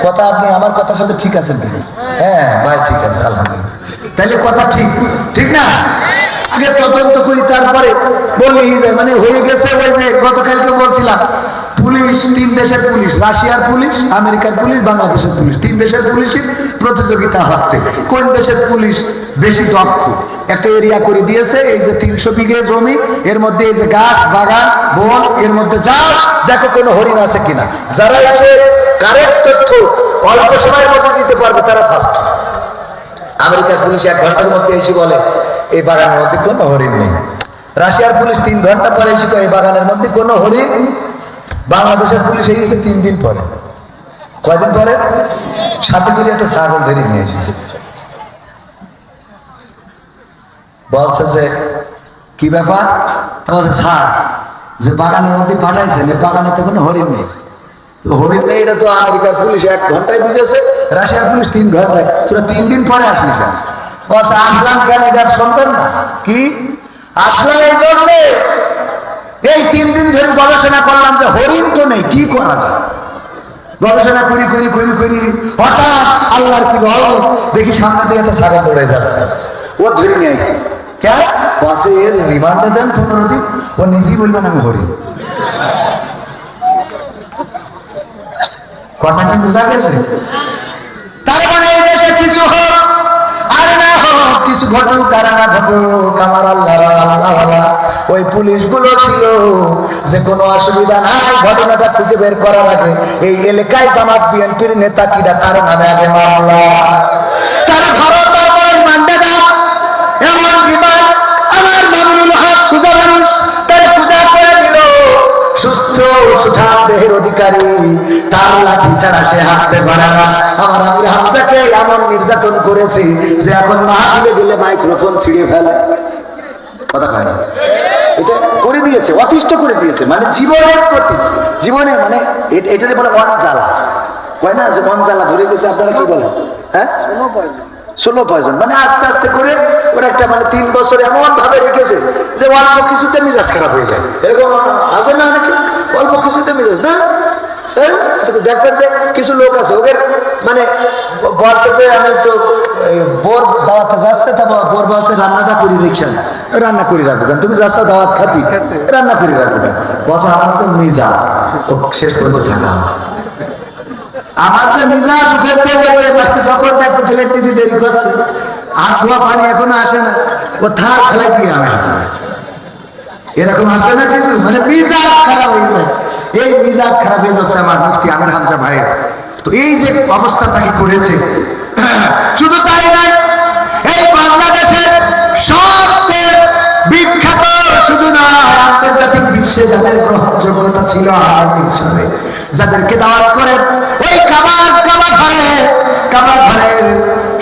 কথা আপনি আমার কথার সাথে ঠিক আছেন কিন্তু হ্যাঁ ভাই ঠিক আছে আলহামদুলিল্লাহ তাহলে কথা ঠিক ঠিক না আগে তদন্ত করি তারপরে বললেই যায় মানে হয়ে গেছে ওই যে গতকালকে বলছিলাম পুলিশ তিন দেশের পুলিশ রাশিয়ার পুলিশ আমেরিকার পুলিশ বাংলাদেশের পুলিশ তিন দেশের পুলিশের প্রতিযোগিতা হচ্ছে কোন দেশের পুলিশ বেশি দক্ষ একটা এরিয়া করে দিয়েছে এই যে 300 বিঘে জমি এর মধ্যে এই যে গাছ বাগান বন এর মধ্যে যাও দেখো কোনো হরিণ আছে কিনা যারা এসে কারেক্ট তথ্য অল্প সময়ের মধ্যে দিতে পারবে তারা ফার্স্ট আমেরিকার পুলিশ 1 ঘন্টার মধ্যে এসে বলে এই বাগানের মধ্যে কোনো হরিণ নেই রাশিয়ার পুলিশ 3 ঘন্টা পরে এসে এই বাগানের মধ্যে কোনো হরিণ বাংলাদেশের পুলিশ এসেছে 3 দিন পরে কয়দিন পরে সাথে করে একটা ছাগল ধরে নিয়ে এসেছে বলছে যে কি ব্যাপার তোমাদের স্যার যে বাগানের মধ্যে পাঠাইছেন এই বাগানে তো কোনো হরিণ নেই হরিণ নেই এটা তো আমেরিকার পুলিশ 1 ঘন্টায় দিয়েছে রাশিয়ার পুলিশ 3 ঘন্টায় তোরা 3 দিন পরে আসলি কেন বলছে আসলাম কেন এটা শুনবেন না কি আসলাম এই জন্যে এই 3 দিন ধরে গবেষণা করলাম যে হরিণ তো নেই কি করা যায় গবেষণা করি হঠাৎ আল্লাহর কি হলো দেখি সামনে দিয়ে একটা ছাগল দৌড়ে যাচ্ছে ও ধরে নিয়ে আসছে কেন বলছে এর রিমান্ডে দেন 15 দিন ও নিজেই বলবেন আমি হরিণ কথা কি বোঝা গেছে তার মানে এই দেশে কিছু হোক আর না হোক কিছু ঘটুক আর না ঘটুক আমার আল্লাহ ওই পুলিশগুলো ছিল যে কোনো অসুবিধা নাই ঘটনাটা খুঁজে বের করার আগে এই এলাকায় জামাত বিএনপির নেতা কিরা তার নামে আগে মামলা তারা ধরো তারপর রিমান্ডে দাও এমন রিমান্ড আমার মামুনুল হক সুজা মানুষ তারা পূজা করে দিল সুস্থ সুঠাম দেহের অধিকারী তার লাঠি ছাড়া সে হাঁটতে পারে না আমার আমির হামজাকে এমন নির্যাতন করেছে যে এখন মাহফিলে গেলে মাইক্রোফোন ছিঁড়ে ফেলে কথা কয় না এটা করে দিয়েছে অতিষ্ঠ করে দিয়েছে মানে জীবনের প্রতি জীবনে মানে এটাতে বলে অনজালা কয় না যে অনজালা ধরে গেছে আপনারা কি বলেন হ্যাঁ 16 পয়জন মানে আস্তে আস্তে করে ওরা একটা মানে 3 বছর এমন ভাবে রেখেছে যে অল্প কিছুতে মেজাজ খারাপ হয়ে যায় এরকম আছে না অনেকে অল্প কিছুতে মেজাজ না দেখবেন যে কিছু লোক আছে ওদের মানে বলছে যে আমি তো বোর দাওয়াতে যাচ্ছে তা বোর বলছে রান্নাটা করি রিক্সা রান্না করে রাখবো কেন তুমি যাচ্ছ দাওয়াত খাতি রান্না করে রাখবো কেন বলছে আমার হচ্ছে মেজাজ শেষ পর্যন্ত থাকা। আমার যে মিজাজ উঠে যখন একটু প্লেট দিতে দেরি করছে, আর ধোয়া পানি এখনো আসে না, ও থাক ফেলাই দিয়ে আমি এরকম আসে না কিছু, মানে মিজাজ খারাপ হয়ে যায়। এই মিজাজ খারাপ হয়ে যাচ্ছে আমার মুফতি আমির হামজা ভাইয়ের। তো এই যে অবস্থা তাকে করেছে, শুধু তাই নাই, এই বাংলাদেশের সবচেয়ে বিখ্যাত শুধু না আন্তর্জাতিক বিশ্বে যাদের গ্রহণযোগ্যতা ছিল আর্মি হিসাবে, যাদেরকে দাওয়াত করে ওই কাবা ঘরের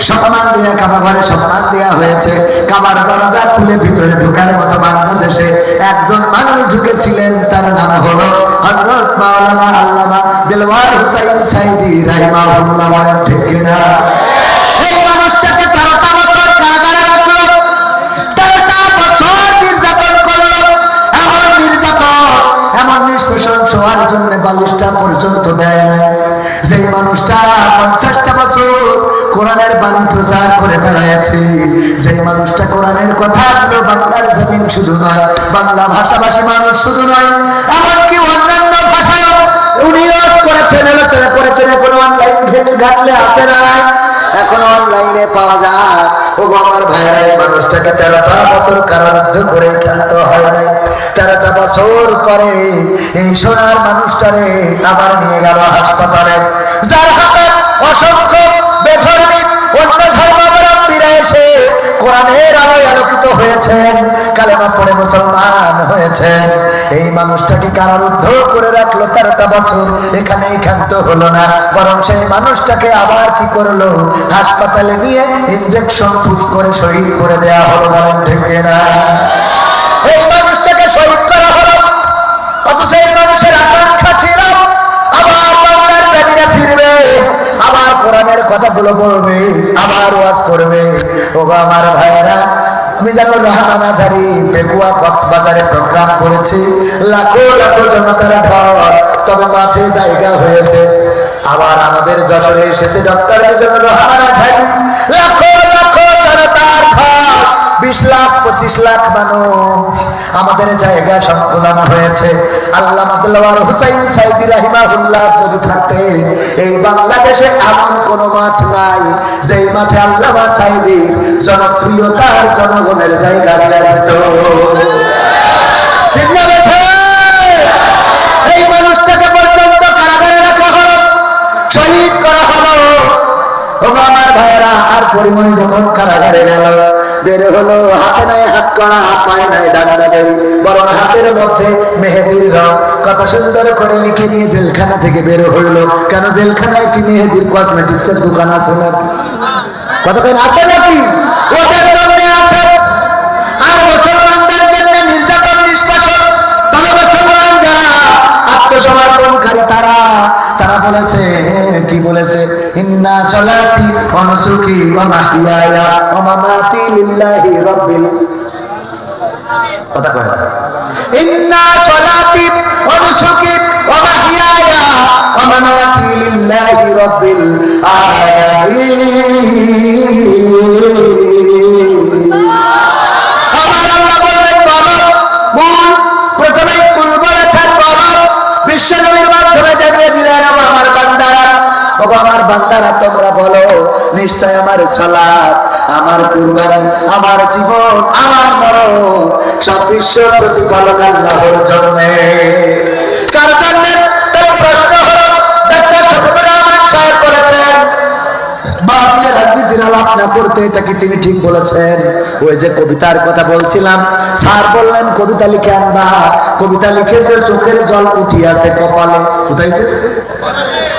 সম্মান দেয়া, কাবা ঘরে সম্মান দেয়া হয়েছে। কাবার দরজা খুলে ভিতরে ঢোকার মতো বাংলাদেশে একজন মানুষ ঢুকেছিলেন, তার নাম হলো হযরত মাওলানা আল্লামা দেলওয়ার হোসাইন সাইদি রাহিমাহুল্লাহ। বলেন ঠিক কিনা? এই মানুষটাকে 13টা বছর কারাগারে রাখলো, 13টা বছর নির্যাতন করলো। এমন নির্যাতন, এমন নিষ্পেষণ শোয়ার জন্য বালিশটা পর্যন্ত দেয় না। যেই মানুষটা 50টা বছর কোরআনের বাণী প্রচার করে বেড়াইছে, যেই মানুষটা কোরআনের কথাগুলো বাংলার জমিন শুধু নয়, বাংলা ভাষাভাষী মানুষ শুধু নয়, এমনকি অন্যান্য ভাষায় উনি করেছেন, আলোচনা করেছেন। এখন অনলাইন ঘাটলে আছে না, এখন অনলাইনে পাওয়া যায়। ও আমার ভাইরা, এই মানুষটাকে 13টা বছর কারারুদ্ধ করে ক্ষান্ত হয় নাই। 13টা বছর পরে এই সোনার মানুষটারে আবার নিয়ে গেল হাসপাতালে, যার হাতে অসংখ্য বেধর্মী অন্য ধর্মাবলম্বীরা এসে কোরআনের আলোয় আলোকিত হয়েছেন, কালেমা পড়ে মুসলমান হয়েছেন। এই মানুষটাকে কারারুদ্ধ করে রাখলো 13টা বছর, এখানেই ক্ষান্ত হলো না, বরং সেই মানুষটাকে আবার কি করলো, হাসপাতালে নিয়ে ইনজেকশন পুশ করে শহীদ করে দেয়া হলো। বলেন ঠিক না? এই মানুষটাকে শহীদ করা হলো, অথচ এই মানুষের আকাঙ্ক্ষা ছিল আবার বাংলার জমিনে ফিরবে, আবার কোরআনের কথাগুলো বলবে, আবার ওয়াজ করবে। ও আমার ভাইরা, মিজানুর রহমান আজহারী বেকুয়া কক্সবাজারে প্রোগ্রাম করেছে, লাখো লাখো জনতার ঢল, তবে মাঠে জায়গা হয়েছে। আবার আমাদের যশোরে এসেছে ডক্টর মিজানুর রহমান আজহারী, লাখো লাখো জনতার ঢল, 20 লাখ 25 লাখ মানুষ, আমাদের জায়গা সংকুলান হয়েছে। আল্লামা দেলওয়ার হোসাইন সাইদি রাহিমাহুল্লাহ যদি থাকতে এই বাংলাদেশে এমন কোন মাঠ নাই যেই মাঠে আল্লামা সাইদি জনপ্রিয়তার জনগণের জায়গা দেওয়া যেত। ঠিক না বেঠে? এই মানুষটাকে পর্যন্ত কারাগারে রাখা হলো, শহীদ করা হলো। ও আমার ভাইয়েরা, আর পরিমণি যখন কারাগারে গেল, বের হলো, হাতে নাই হাত করা, পায়ে নাই ডান্ডা দেবী, বরং হাতের মধ্যে মেহেদির রং, কত সুন্দর করে লিখে নিয়ে জেলখানা থেকে বের হইলো। কেন জেলখানায় কি মেহেদির কসমেটিক্স এর দোকান আছে নাকি? কতক্ষণ আছে নাকি? ওদের জন্য আছে। আর মুসলমানদের জন্য নির্যাতন নিষ্পেষণ। তবে মুসলমান যারা আত্মসমর্পণকারী তারা বলেছে, কি বলেছে? ইন্না সলাতি ওয়া নুসুকি ওয়া মাহইয়ায়া ওয়া মামাতি লিল্লাহি রাব্বিল, কথা কয় না, ইন্না সলাতি ওয়া নুসুকি ওয়া মাহইয়ায়া ওয়া মামাতি লিল্লাহি রাব্বিল আলামিন। আমার আল্লাহ বললেন, বলো, মূল প্রথমে কুল বলেছেন, বলো, বিশ্বনবীর মাধ্যমে জানিয়ে দিলেন, আমার বান্দারা, ও আমার বান্দারা, তোমরা বলো, নিশ্চয় আমার সালাত, আমার কুরবানি, আমার জীবন, আমার মরণ সব বিশ্ব প্রতিপালক আল্লাহর জন্য। কার জন্য? তার প্রশ্ন হলো, ডাক্তার শফিকুর রহমান সাহেব বলেছেন, বাংলার রাজনীতির আলাপ না করতে, এটা কি তিনি ঠিক বলেছেন? ওই যে কবিতার কথা বলছিলাম, স্যার বললেন কবিতা লিখে আনবা, কবিতা লিখেছে, চোখের জল উঠিয়াছে কপালে। কোথায় উঠেছে?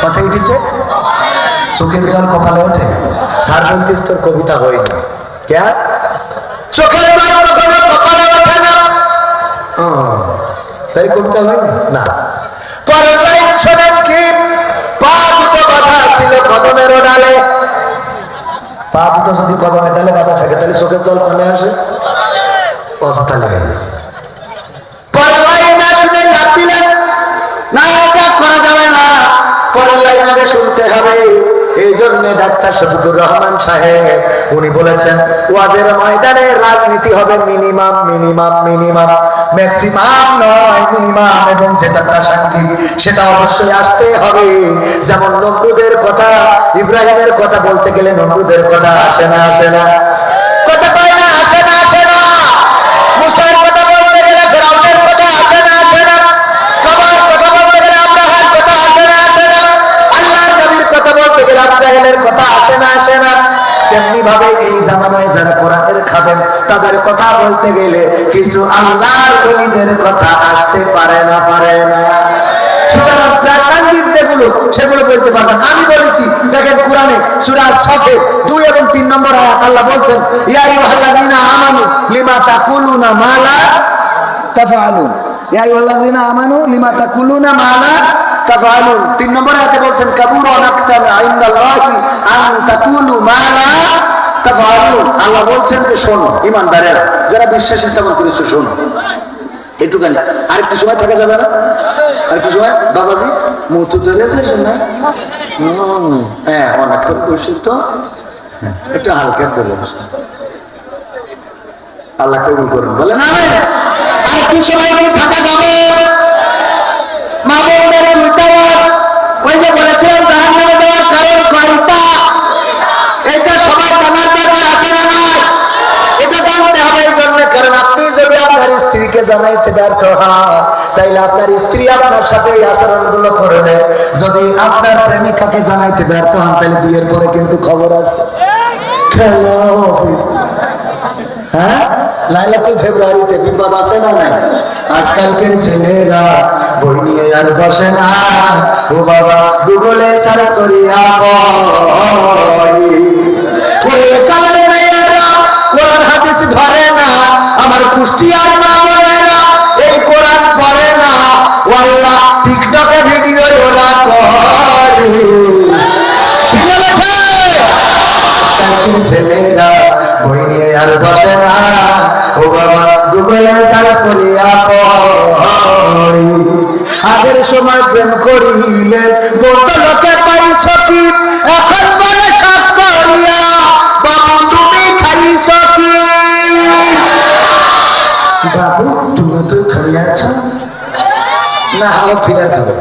কোথায় উঠেছে? চোখের জল কপালে ওঠে। স্যার বলছিস তোর কবিতা হয়নি, কে? চোখের জল কখনো কপালে ওঠে না, তাই কবিতা হয়নি না। পরের লাইন শোনেন কি? পা দুটো বাঁধা ছিল কদমের ডালে। পা দুটো যদি কদমের ডালে বাঁধা থাকে, তাহলে চোখের জল কোনে আসে? অবস্থা লেগে গেছে। পরের লাইন না শুনে লাভ দিলেন, না, এটা করা যাবে না, পরের লাইন আগে শুনতে হবে। এই জন্য ডাক্তার শফিকুর রহমান সাহেব উনি বলেছেন ওয়াজের ময়দানে রাজনীতি হবে মিনিমাম মিনিমাম মিনিমাম, ম্যাক্সিমাম নয়, মিনিমাম, এবং যেটা প্রাসঙ্গিক সেটা অবশ্যই আসতে হবে। যেমন নমরুদের কথা, ইব্রাহিমের কথা বলতে গেলে নমরুদের কথা আসে না আসে না, কথা কয় না, আসে না আসে না। মুসার কথা বলতে গেলে ফেরাউনের কথা আসে না আসে না। কাবার কথা বলতে গেলে আব্রাহার কথা আসে না আসে না। আল্লাহর নবীর কথা বলতে গেলে আবু জাহেলের কথা আসে না আসে না। তেমনি ভাবে এই জামানায় যারা কোরআনের খাদেম তাদের কথা বলতে গেলে কিছু আল্লাহর ওলিদের কথা আসতে পারে না পারে না। সুতরাং প্রাসঙ্গিক যেগুলো সেগুলো বলতে পারবেন। আমি বলেছি দেখেন কোরআনে সূরা সফে 2 এবং 3 নম্বর আয়াত আল্লাহ বলছেন ইয়া আইয়ুহাল্লাযীনা আমানু লিমা তাকুলুনা মা লা তাফআলুন, ইয়া আইয়ুহাল্লাযীনা আমানু লিমা তাকুলুনা মা লা তাফআলুন। 3 নম্বর আয়াতে বলছেন কাবুরা মাকতান ইনদাল্লাহি আন তাকুলু মা লা তাফআলুন। আল্লাহ বলছেন যে শোনো ঈমানদারেরা, যারা বিশ্বাস স্থাপন করেছো শোনো, একটুখানি আরেকটু সময় থাকা যাবে না? আরেকটু সময় বাবাজি মুখ তো চলেছে শোনা, হ্যাঁ অনেকক্ষণ বসে তো একটু হালকা করে আল্লাহ কবুল করুন। বলে না আরেকটু সময় কি থাকা যাবে? মা বোনদের দুইটা ওই যে বলেছিলাম জাহান্নামে যাওয়ার কারণ কয়টা, এটা সবাই জানার দরকার আছে না নয়? এটা জানতে হবে এই জন্য, কারণ আপনি যদি আপনার স্ত্রীকে জানাইতে ব্যর্থ হন তাইলে আপনার স্ত্রী আপনার সাথে এই আচরণগুলো করবে। যদি আপনার প্রেমিকাকে জানাইতে ব্যর্থ হন তাহলে বিয়ের পরে কিন্তু খবর আছে। খেলো হ্যাঁ, লাইলাতুল ফেব্রুয়ারিতে বিপদ আছে না নাই? আজকালকের ছেলেরা বই নিয়ে আর বসে না, ও বাবা গুগলে সার্চ করিয়া কালের মেয়েরা কোরআন হাদিস ধরে না, আমার কুষ্টিয়ার মা বোনেরা এই কোরআন পড়ে না, ওয়াল্লাহ টিকটকে ভিডিও ওরা করে। ছেলেরা বই নিয়ে আর বসে না, ও বাবা গুগলে সার্চ করিয়া পড়ি। আগের সময় প্রেম করিলেন বলতো লোকে পাইছ কি, এখন বলে সব করিয়া বাবু তুমি খাইছ কি? বাবু তুমি তো খাইয়াছ না, আমার ফিরে খাবো।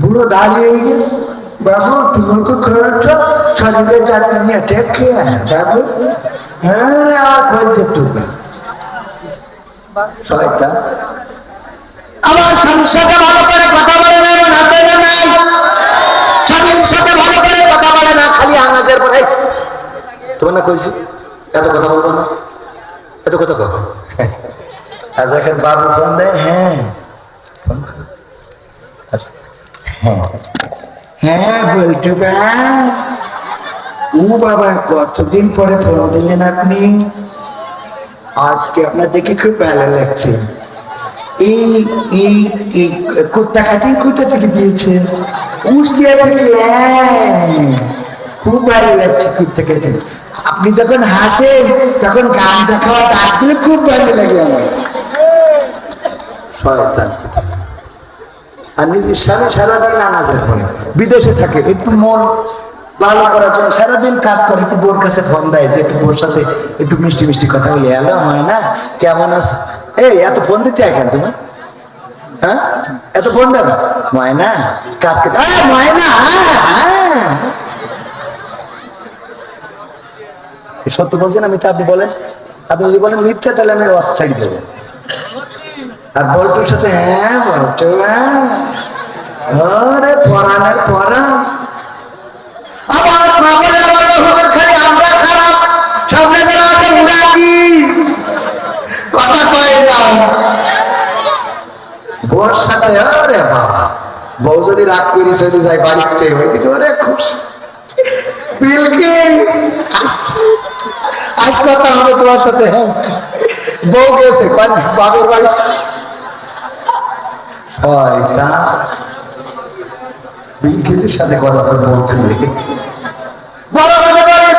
বুড়ো দাঁড়িয়ে গেছে, বাবু তুমি তো খেয়েছ, শরীরে ডাক্তার টেক কেয়ার বাবু। হ্যাঁ আমার বলছে টুকু শয়তান। আমার স্বামীর সাথে ভালো করে কথা বলে না, এমন আছে না নাই? স্বামীর সাথে ভালো করে কথা বলে না, খালি আনাজের পরে তোমার না কইছি এত কথা বলবো না, এত কথা কব। আর যখন বাবু ফোন দেয় হ্যাঁ হ্যাঁ হ্যাঁ বলতে ও বাবা কতদিন পরে ফোন দিলেন আপনি, আজকে আপনার দেখে খুব ভালো লাগছে। এই কুত্তা কাটিং কোথা থেকে দিয়েছেন? কুষ্টিয়া থেকে। খুব ভালো লাগছে কুত্তা কাটিং। আপনি যখন হাসেন তখন গাঞ্জা খাওয়া ডাকলে খুব ভালো লাগে আমার। শয়তান। আর নিজের স্বামী সারাদিন আনাজের পরে বিদেশে থাকে, একটু মন ভালো করার জন্য সারাদিন কাজ করে, একটু বোর কাছে ফোন দেয় যে একটু বোর সাথে একটু মিষ্টি মিষ্টি কথা বলি, হ্যালো ময়না কেমন আছো? এই এত ফোন দিতে এখন তোমার, হ্যাঁ এত ফোন দেবে ময়না কাজ করতে, ময়না সত্য বলছেন আমি তো, আপনি বলেন, আপনি যদি বলেন মিথ্যা তাহলে আমি ওয়াজ ছাড়ি দেবো। আর বলটুর সাথে হ্যাঁ বলটু আরে পড়ানের পড়া আমার মামলা আমাকে হুকুর খালি আমরা খারাপ, সামনে যারা আছে মুরাকি কথা কয়ে যাও বউর সাথে। আরে বাবা বউ যদি রাগ করে চলে যায় বাড়িতে ওই দিন ওরে খুশি বিলকি আজ কথা হবে তোমার সাথে। হ্যাঁ বউ গেছে বাবার বাড়ি, বিলকিসের সাথে কথা তো বলছিলি বড় কথা বলে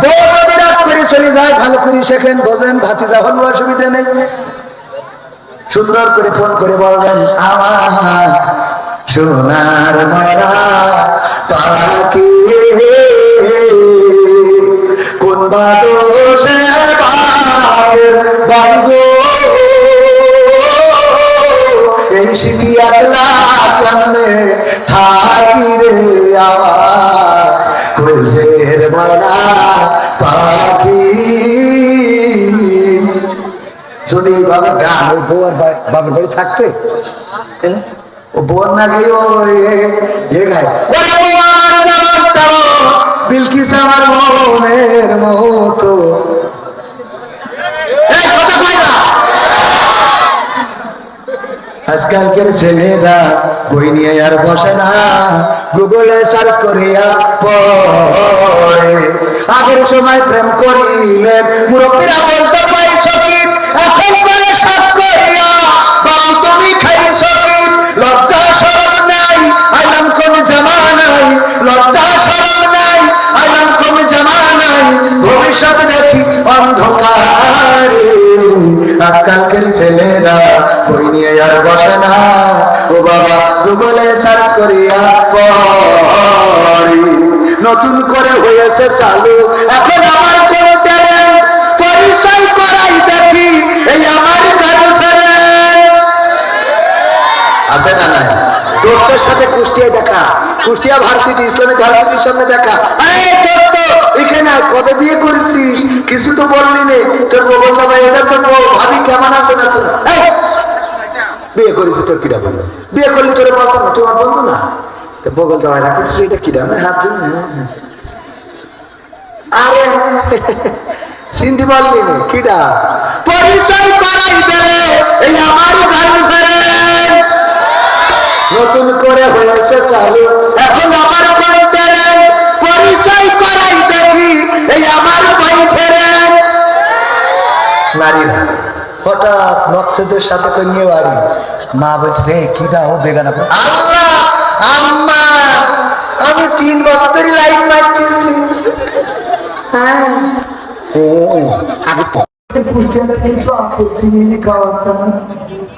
বউ যদি রাগ করে চলে যায় ভালো করে শেখেন, বোঝেন, ভাতিজা হল অসুবিধা নেই, সুন্দর করে ফোন করে বলবেন আমার সোনার ময়না পাখি কোন বাদোষে বাড়ি এই স্মৃতি একলা কেমনে থাকি রে আমার কলজের ময়না পাখি। যদি এইভাবে গান ওই বউ আর বাবার বাড়ি থাকবে, ও বোন না গেই ও এ গায় বিলকিস আমার মনের মতো। আজকালকের ছেলেরা বই নিয়ে আর বসে না, গুগলে সার্চ করিয়া পড়ে। আগের সময় প্রেম করিলেন মুরব্বীরা বলতে পাইছ কি, এখন বলে সাত করিয়া বাবু তুমি খাইছ কি। লজ্জা শরম নাই আইলাম কোন জামানাই, লজ্জা শরম নাই আইলাম কোন জামানাই, ভবিষ্যৎ দেখি অন্ধকারে। আজকালকের ছেলেরা বই নিয়ে আর বসে না, ও বাবা গুগলে সার্চ করিয়া পড়ি। নতুন করে হয়েছে চালু এখন আমার কোন ট্যালেন্ট, পরিচয় করাই দেখি এই আমার গার্লফ্রেন্ড। আছে না নাই? দোস্তের সাথে কুষ্টিয়ায় দেখা, কুষ্টিয়া ভার্সিটি ইসলামিক ভার্সিটির সামনে দেখা। এখানে কবে বিয়ে করেছিস কিছু তো বললি নে, তোর বউ ভাই এটা তোর বউ ভাবি কেমন আছে না? বিয়ে করেছি তোর কিরা বললো, বিয়ে করলি তোরে বলতো না, তোমার বলবো না বগল দেওয়ায় রাখিস এটা কিরা হাত জন্য। আরে চিনতে পারলি না কিরা, পরিচয় করাই দেবে এই আমার গার্লফ্রেন্ড। নতুন করে হয়েছে চালু এখন আমার কোন ট্যালেন্ট, পরিচয় করাই দেখি এই আমার বয়ফ্রেন্ড। নারীরা হঠাৎ নকশেদের সাথে করে নিয়ে বাড়ি, মা বলছে কি দাও বেগানা। আল্লাহ আম্মা আমি 3 বছর ধরে লাইন মারতেছি। হ্যাঁ আগে তো কুষ্টিয়াতে কিছু আপত্তি নিয়ে খাওয়াতাম,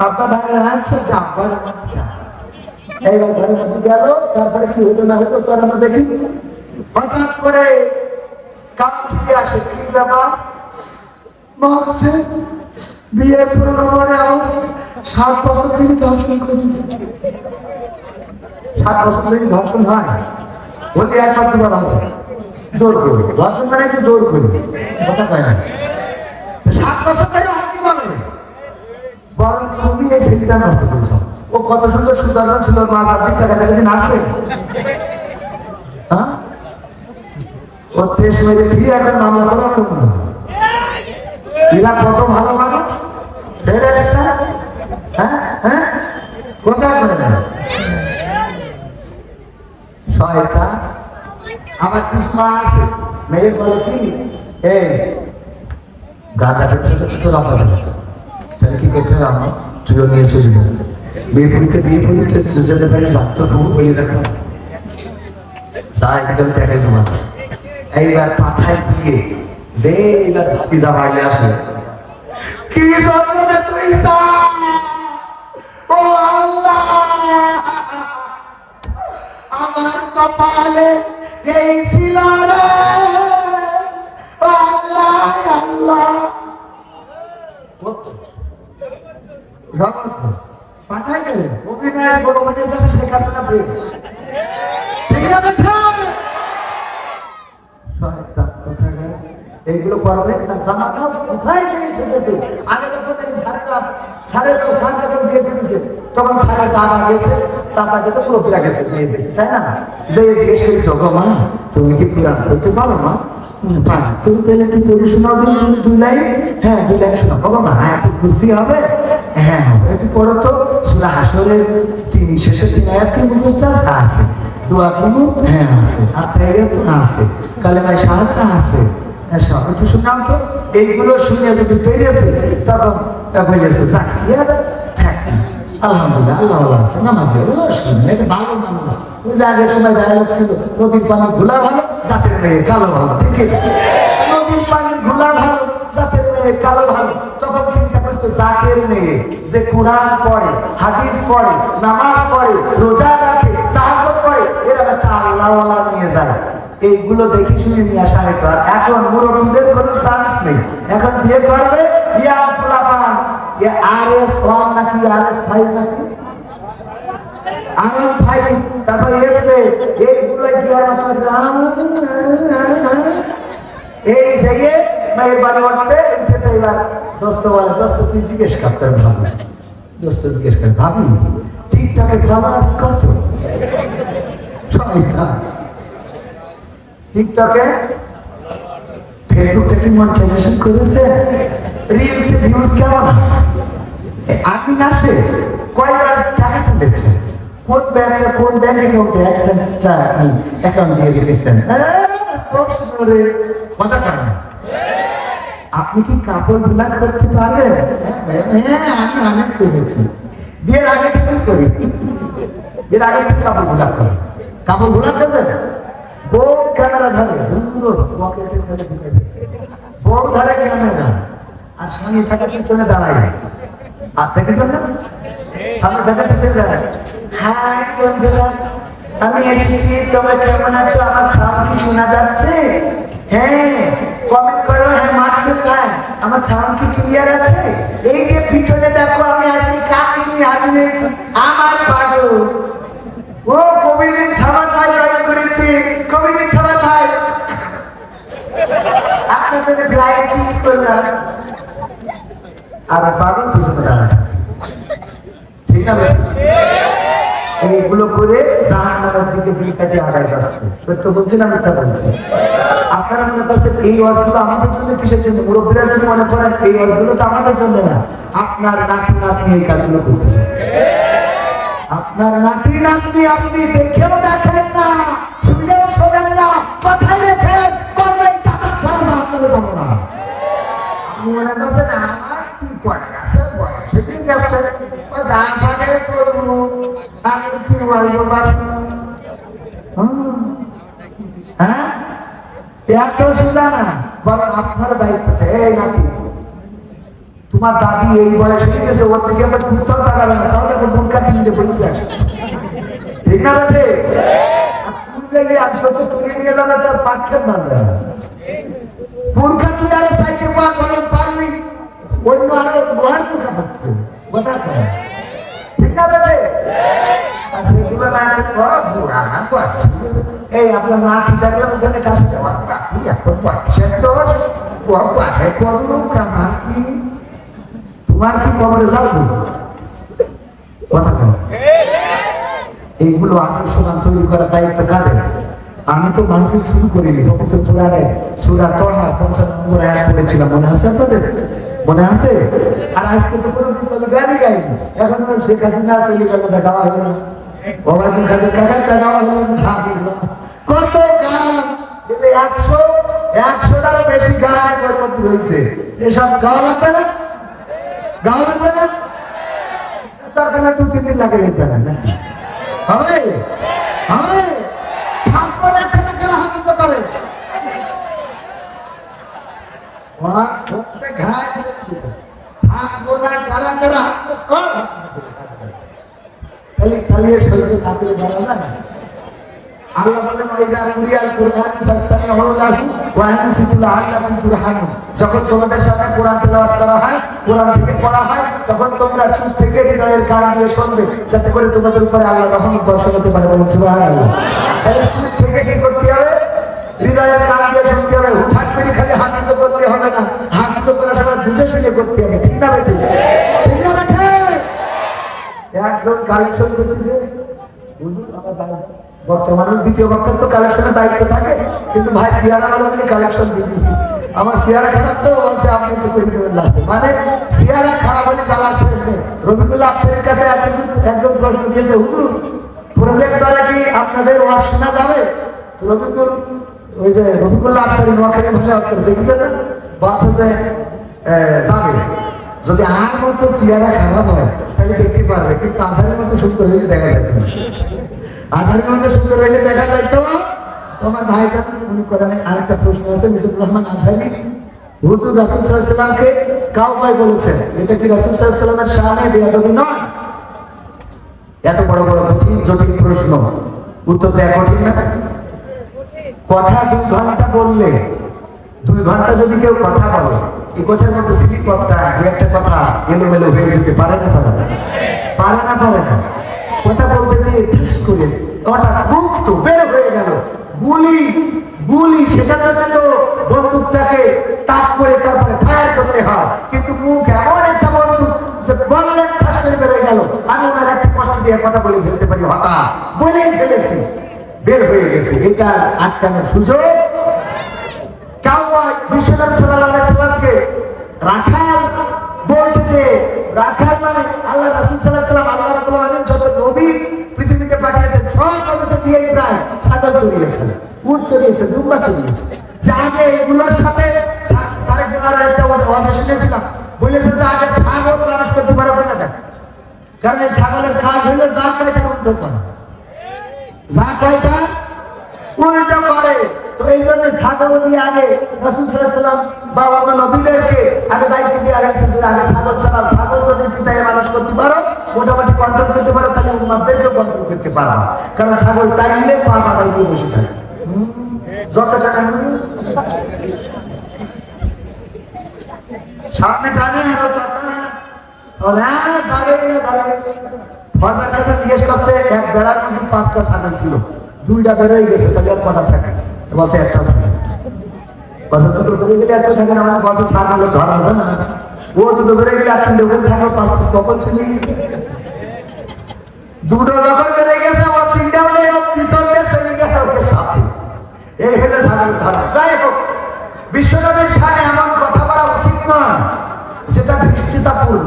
আপনার ভাই আছে জাম্পার এইবার ঘরের মধ্যে গেল। তারপরে কি হলো না হলো তার আমরা দেখি। হঠাৎ করে কাঁদছিতে আসে, কি ব্যাপার? বলছে বিয়ে পুরনো পরে আমার 7 বছর থেকে ধর্ষণ করেছে। 7 বছর থেকে ধর্ষণ হয় বলতে একবার দুবার হবে, জোর করি ধর্ষণ মানে একটু জোর করি, কথা কয় না। 7 বছর থেকে হয় কি বলে, বরং তুমি এই ছেলেটা নষ্ট করেছ। ও কত সুন্দর সুদর্শন ছিল, মা দিক টাকা থেকে নাচবে। হ্যাঁ ও 23 মেরেছি এখন মামলা করো না। এরা কত ভালো মানুষ, হ্যাঁ হ্যাঁ কোথায় করে না শয়তান। আবার কিছু মা আছে মেয়ের বলে কি এই গাঁদা দেখতে তো রাখা যাবে, তাহলে কি করতে হবে? আমার তুইও নিয়ে চলে যাবে বিয়ে পড়িতে, বিয়ে পড়িতে যেতে পারে যাত্রা খবর বলে রাখা যায় একদম টাকা তোমার। এইবার পাঠায় দিয়ে যে এবার ভাতিজা বাড়লে আসে, কি জন্ম দে তুই যা, ও আল্লাহ আমার কপালে এই ছিল রে, ও আল্লাহ আল্লাহ। পাঠায় গেলেন অভিনয়ের গৌরবের কাছে শেখাতে না পেয়েছে, ঠিক না বেঠা? এইগুলো করবে না, জামাটা কোথায় দিয়ে ঠেকেছে। আগে যখন সারের যখন দিয়ে পেতেছে তখন সারের দাদা গেছে, চাচা গেছে, পুরোপুরা গেছে মেয়েদের, তাই না? যে জিজ্ঞেস করেছে গো মা তুমি কি পুরাণ করতে পারো? মা পারি। তুমি তাহলে একটু পড়ে শোনাও দিন 2 লাইন। হ্যাঁ 2 লাইন শোনাও। গো মা এত খুশি হবে? হ্যাঁ হবে। একটু পড়ো তো সূরা হাসরের 3 শেষে 3 আয়াত কি মুখস্থ আছে? দোয়া কুনুত হ্যাঁ আছে, আত্মাইয়াত আছে, কালেমা শাহাদাত আছে, সব একটু শোনাও তো। এইগুলো শুনে যদি পেরেছে তখন বলেছে যাচ্ছি আর আলহামদুলিল্লাহ আল্লাহ আল্লাহ আছে, নামাজ শুনে এটা ভালো মানুষ। ওই যে আগের সময় ডায়ালগ ছিল নদীর পানি ঘোলা ভালো জাতের মেয়ে কালো ভালো, ঠিক আছে? নদীর পানি ঘোলা ভালো জাতের মেয়ে কালো ভালো। তখন চিন্তা করতে জাকের মেয়ে যে কোরআন পড়ে, হাদিস পড়ে, নামাজ পড়ে, রোজা রাখে, তাহাজ্জুদ পড়ে, এরকম একটা আল্লাহওয়ালা নিয়ে যায়। এইগুলো দেখে শুনে নিয়ে আসা হয়তো। আর এখন মুরব্বীদের কোনো চান্স নেই। এখন বিয়ে করবে ইয়াং পোলাপান, RS1 নাকি RS5 নাকি RS5, তারপর এফজে, এইগুলো কি আর মাত্র এই জায়গায় মেয়ের বাড়ি উঠবে, উঠে তো এবার দোস্ত বলে, দোস্ত তুই জিজ্ঞেস করতেন ভাবি, দোস্ত জিজ্ঞেস করেন ভাবি টিকটকে ফলোয়ার্স কত? শয়তান। টিকটকে ফেসবুকটা কি মনিটাইজেশন করেছে? রিলসে ভিউজ কেমন? আপনি না সে কয়বার টাকা তুলেছে? কোন ব্যাংকে, কোন ব্যাংক অ্যাকাউন্টে অ্যাডসেন্সটা আপনি অ্যাকাউন্ট দিয়ে রেখেছেন? খুব সুন্দর কথা কয় না। আপনি কি কাপড় ব্লক করতে পারবেন? হ্যাঁ, আমি অনেক করেছি, বিয়ের আগে থেকেই করি। বিয়ের আগে থেকে কাপড় ব্লক করে। কাপড় ব্লক করেছেন? বউ ক্যামেরা ধরে, পকেটে ফেলে ঢুকে দিচ্ছে। বউ ধরে ক্যামেরা, আর স্বামী থাকে পিছনে দাঁড়ায়। আর দেখেছেন না, স্বামী থাকে পিছনে দাঁড়ায়। হাই বন্ধুরা, আমি এসেছি, তোমরা কেমন আছো? আমার সাউন্ড কি শোনা যাচ্ছে? হ্যাঁ কমেন্ট করো, হ্যাঁ মারছে কায়, আমার সাউন্ড কি ক্লিয়ার আছে? এই যে পিছনে দেখো, আমি আজকে কাকে নিয়ে হাজির, আমার পাগল ও কবির ছামাত ভাই জয়েন করেছে। কবির ছামাত ভাই আপনাদের ফ্লাইট কিস করলাম, আর পাগল পিছনে দাঁড়ায়, ঠিক না? এইগুলো করে জাহান্নামের দিকে বিল কাটে আগায় যাচ্ছে। সত্য বলছি না মিথ্যা বলছি? আপনারা মনে করছেন এই ওয়াজগুলো আমাদের জন্য, কিসের জন্য? মুরব্বীরা যদি মনে করেন এই ওয়াজগুলো তো আমাদের জন্য না, আপনার নাতি নাতনি এই কাজগুলো করতেছে। আপনার নাতি নাতনি আপনি দেখেও দেখেন না, শুনেও শোনেন না, কথাই রেখেন, বলবেন টাকা ছাড়া আপনারা যাবো না। আপনি মনে করবেন আমার কি করার আছে, বয়স হয়ে গেছে, ও যা পারে করবো, আমি কি বলবো পারবো? হ্যাঁ, এত সোজা না। বরং আপনার দায়িত্ব আছে, এই নাতি তোমার দাদি এই বয়স হয়ে গেছে, ওর দিকে আবার ঘুরতেও দাঁড়াবে না, তাহলে বোনকা কিনতে পড়েছে একসাথে, ঠিক না? বেটে তুই যে একদম তো তুলে নিয়ে যাবে, তার পাঠ্যের মানবে না। বোরখা তুই আরো সাইডে বরং পারবি, অন্য আরো লোহার বোরখা পড়তে, কথা কয়, ঠিক না বেটে? আর সেগুলো না এই আপনার নাতি দেখলাম ওখানে কাছে যাওয়া, এখন বয়সের দোষ, ও পারে করুক, আমার কি, তোমার কি কবরে যাবো? কথা কয়। এইগুলো আদর্শবান তৈরি করার দায়িত্ব কাদের? আমি তো মাহফিল শুরু করিনি, পবিত্র কোরআনে সূরা তাহা 55 নম্বর আয়াত পড়েছিলাম, মনে আছে আপনাদের? মনে আছে? আর আজকে তো কোনো গানই গাইনি, এখন শেখ হাসিনা চলে গেল, দেখা হলো না, ওবায়দুল কাদের কাকার দেখা হলো না, কত গান, 100টারও বেশি গান এর মধ্যে রয়েছে। এসব গাওয়া লাগবে না? গাওয়া লাগবে না? দরকার না 2-3 দিন লাগে লিখবে না, হবে হবে থাকবো না, খেলা খেলা হাতে তো করে থাকবো না, কারা কারা খালি শরীরে না পেলে বলা যায় না। আল্লাহ বলেন ওয়াইদা কুরিয়াল কুরআন ফাসতামিউ লাহু ওয়া আনসিতু লাআল্লাকুম তুরহামুন। যখন তোমাদের সামনে কোরআন তেলাওয়াত করা হয়, কোরআন থেকে পড়া হয়, তখন তোমরা চুপ থেকে হৃদয়ের কান দিয়ে শুনবে, যাতে করে তোমাদের উপরে আল্লাহ রহমত বর্ষণ হতে পারে। বলেন সুবহানাল্লাহ। তাহলে চুপ থেকে কি করতে হবে? হৃদয়ের কান দিয়ে শুনতে হবে। হুটহাট করে খালি হাদিসে বললে হবে না, হাদিস করার সময় বুঝে শুনে করতে হবে, ঠিক না বেটি? ঠিক না বেটি? একজন কালেকশন করতেছে, হুজুর আমার বাবা বর্তমানে দ্বিতীয় বক্তার তো কালেকশনের দায়িত্ব থাকে, কিন্তু ভাই সিয়ারা ভালো বলে কালেকশন দিবি, আমার সিয়ারা খারাপ তো বলছে আপনি তো করে দেবেন লাগবে, মানে সিয়ারা খারাপ হলে জ্বালার শেষ নেই। রবিকুল্লাহ আফসারের কাছে একজন প্রশ্ন দিয়েছে, হুজুর প্রজেক্টরে কি আপনাদের ওয়াজ শোনা যাবে? রবিকুল্লাহ আফসারি নোয়াখালী ভাষায় ওয়াজ করে দেখেছেন না, বলছে যে যাবে, যদি আর মতো সিয়ারা খারাপ হয় তাহলে দেখতে পারবে, কিন্তু আসারের মতো সুন্দর হইলে দেখা যেত না। আজহারের মধ্যে সুন্দর হইলে দেখা যাইতো। তোমার ভাইজান উনি করে নাই। আরেকটা প্রশ্ন আছে, মিজানুর রহমান আজহারি হুজুর রাসূল সাল্লাল্লাহু আলাইহি সাল্লামকে কাউবাই বলেছেন, এটা কি রাসূল সাল্লাল্লাহু আলাইহি সাল্লামের শানে বেয়াদবি নয়? এত বড় বড় কঠিন জটিল প্রশ্ন উত্তর দেওয়া কঠিন না? কথা 2 ঘন্টা বললে, 2 ঘন্টা যদি কেউ কথা বলে, এই কথার মধ্যে স্লিপ অফটা দু একটা কথা এলোমেলো হয়ে যেতে পারে না? পারে না? পারে না? পারে না? কথা বলতে যে ঠাস করে হঠাৎ মুখ তো বের হয়ে গেল, গুলি গুলি, সেটার জন্য তো বন্দুকটাকে তাক করে তারপরে ফায়ার করতে হয়, কিন্তু মুখ এমন একটা বন্দুক যে বললেন ঠাস করে বের হয়ে গেল। আমি ওনার একটা কষ্ট দিয়ে কথা বলে ফেলতে পারি, হঠাৎ বলেই ফেলেছি, বের হয়ে গেছে, এটা আটকানোর সুযোগ। কাউবাই বিশ্বনবী সাল্লাল্লাহু আলাইহি সাল্লামকে রাখাল বলতেছে, রাখাল মানে আল্লাহ রাসূল সাল্লাল্লাহু আলাইহি সাল্লাম, আল্লাহ রাব্বুল আলামিন যত নবী পৃথিবীতে পাঠিয়েছেন সব নবীকে দিয়ে প্রায় ছাগল চড়িয়েছেন, উট চড়িয়েছেন, দুম্বা চড়িয়েছেন। যে আগে এগুলোর সাথে তারেক মুনারের একটা ওয়াজ শুনেছিলাম, বলেছে যে আগে ছাগল মানুষ করতে পারবে না, দেখ, কারণ এই ছাগলের কাজ হলো যা পায় তার উল্টো করে, যা পায় তার উল্টো করে। তো এই জন্য ছাগল দিয়ে আগে রাসূল সাল্লাল্লাহু আলাইহি সাল্লাম বা অন্য নবীদেরকে আগে দায়িত্ব দেওয়া হয়েছে যে আগে ছাগল ছাড়া, ছাগল যদি পিটায় মানুষ করতে পারো, মোটামুটি কন্ট্রোল করতে পারো, তাহলে উম্মাদেরকেও কন্ট্রোল করতে পারবা, কারণ ছাগল টাইমলে পা বাঁধাই দিয়ে বসে থাকে, যত টাকা সামনে টানে আরো যাবে না যাবে। ফজর কাছে জিজ্ঞেস করছে, এক বেড়ার মধ্যে 5টা ছাগল ছিল, 2টা বেরোয় গেছে, তাহলে আর কটা থাকে? বলছে একটাও থাকে। বছর 2টো বেড়ে গেলে একটা থাকে না, আমার বছর ছাগলের ধর্ম জানে না, ও 2টো বেড়ে গেলে আর 3টে ওখানে থাকলো, 5 কখন ছিল, 2টো যখন বেড়ে গেছে আমার 3টাও নেই, পিছন দিয়ে চলে গেছে ওকে সাথে। এই হলো ছাগলের ধর্ম। যাই হোক, বিশ্বনবীর শানে এমন কথা বলা উচিত নয় যেটা ধৃষ্টতাপূর্ণ।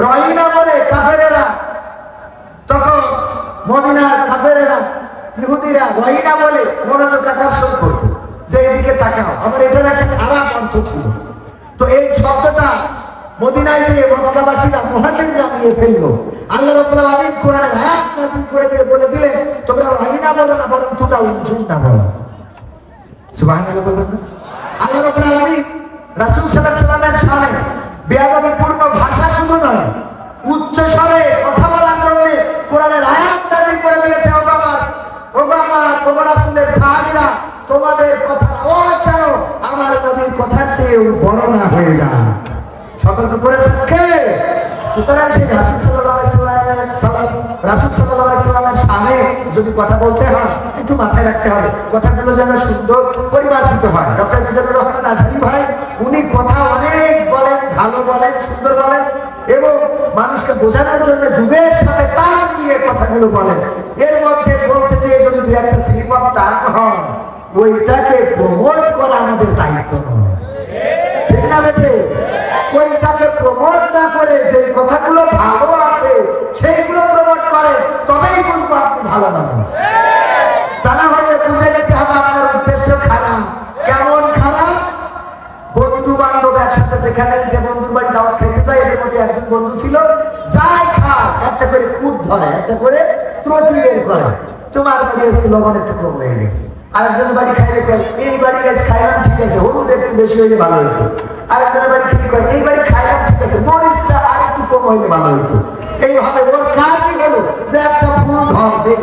রহিনা বলে কাফেরেরা, তখন মদিনার কাফেরেরা ইহুদিরা রহিনা বলে মনোযোগ আকর্ষণ করতো যে এদিকে তাকাও, আমার এটার একটা খারাপ অর্থ ছিল। তো এই শব্দটা মদিনায় যে মক্কাবাসীরা মুহাজিররা নিয়ে ফেললো, আল্লাহ রাব্বুল আলামিন কোরআনের আয়াত নাযিল করে দিয়ে বলে দিলেন, তোমরা রহিনা বলো না, বরং তোমরা উনজুন্না বলো। সুবহানাল্লাহ বলেন না? আল্লাহ রাব্বুল আলামিন রাসূল সাল্লাল্লাহু আলাইহি সাল্লামের শানে বেয়াদবিপূর্ণ ভাষা শুধু নয়, উচ্চ স্বরে কথা বলার জন্য কোরআনের আয়াত নাযিল করে দিয়েছে। ওগো রাসূলের সাহাবীরা, তোমাদের কথার আওয়াজ যেন আমার নবীর কথার চেয়ে বড় না হয়ে যায়, সতর্ক করেছেন কে? সুতরাং সেই রাসূল সাল্লাল্লাহু আলাইহি সাল্লামের শানে যদি কথা বলতে হয়, একটু মাথায় রাখতে হবে কথাগুলো যেন সুন্দর পরিমার্জিত হয়। ডক্টর মিজানুর রহমান আজহারী ভাই, উনি কথা অনেক বলেন, ভালো বলেন, সুন্দর বলেন, এবং মানুষকে বোঝানোর জন্য যুগের সাথে তাল নিয়ে কথাগুলো বলেন। এর মধ্যে বলতে চেয়ে যদি 2-একটা স্লিপ অফ টাং হন, ওইটাকে প্রমোট করা আমাদের দায়িত্ব নয়, ঠিক না বেটে? ওইটাকে প্রমোট না করে যে কথাগুলো ভালো আছে সেইগুলো প্রমোট করেন, তবেই বুঝবো আপনি ভালো মানুষ। তা না হলে বুঝে নিতে হবে আপনার উদ্দেশ্য খারাপ। কেমন খারাপ? বন্ধু বান্ধব একসাথে যেখানে যে বন্ধুর বাড়ি দাওয়াত খেতে যায়, এদের মধ্যে একজন বন্ধু ছিল, যাই খায় একটা করে খুদ ধরে, একটা করে ত্রুটি বের করে, তোমার বাড়ি আজকে লবণ একটু কম হয়ে গেছে। আরেকজনের বাড়ি খাইলে কয়, এই বাড়ি গাছ খাইলাম ঠিক আছে, হলুদ একটু বেশি হইলে ভালো হইতো। আরেকজনের বাড়ি খেয়ে কয়, এই বাড়ি খাইলাম ঠিক আছে, মরিচটা আর একটু কম হইলে ভালো হইতো। এইভাবে ওর কাজই হলো যে একটা ফুল ধরবে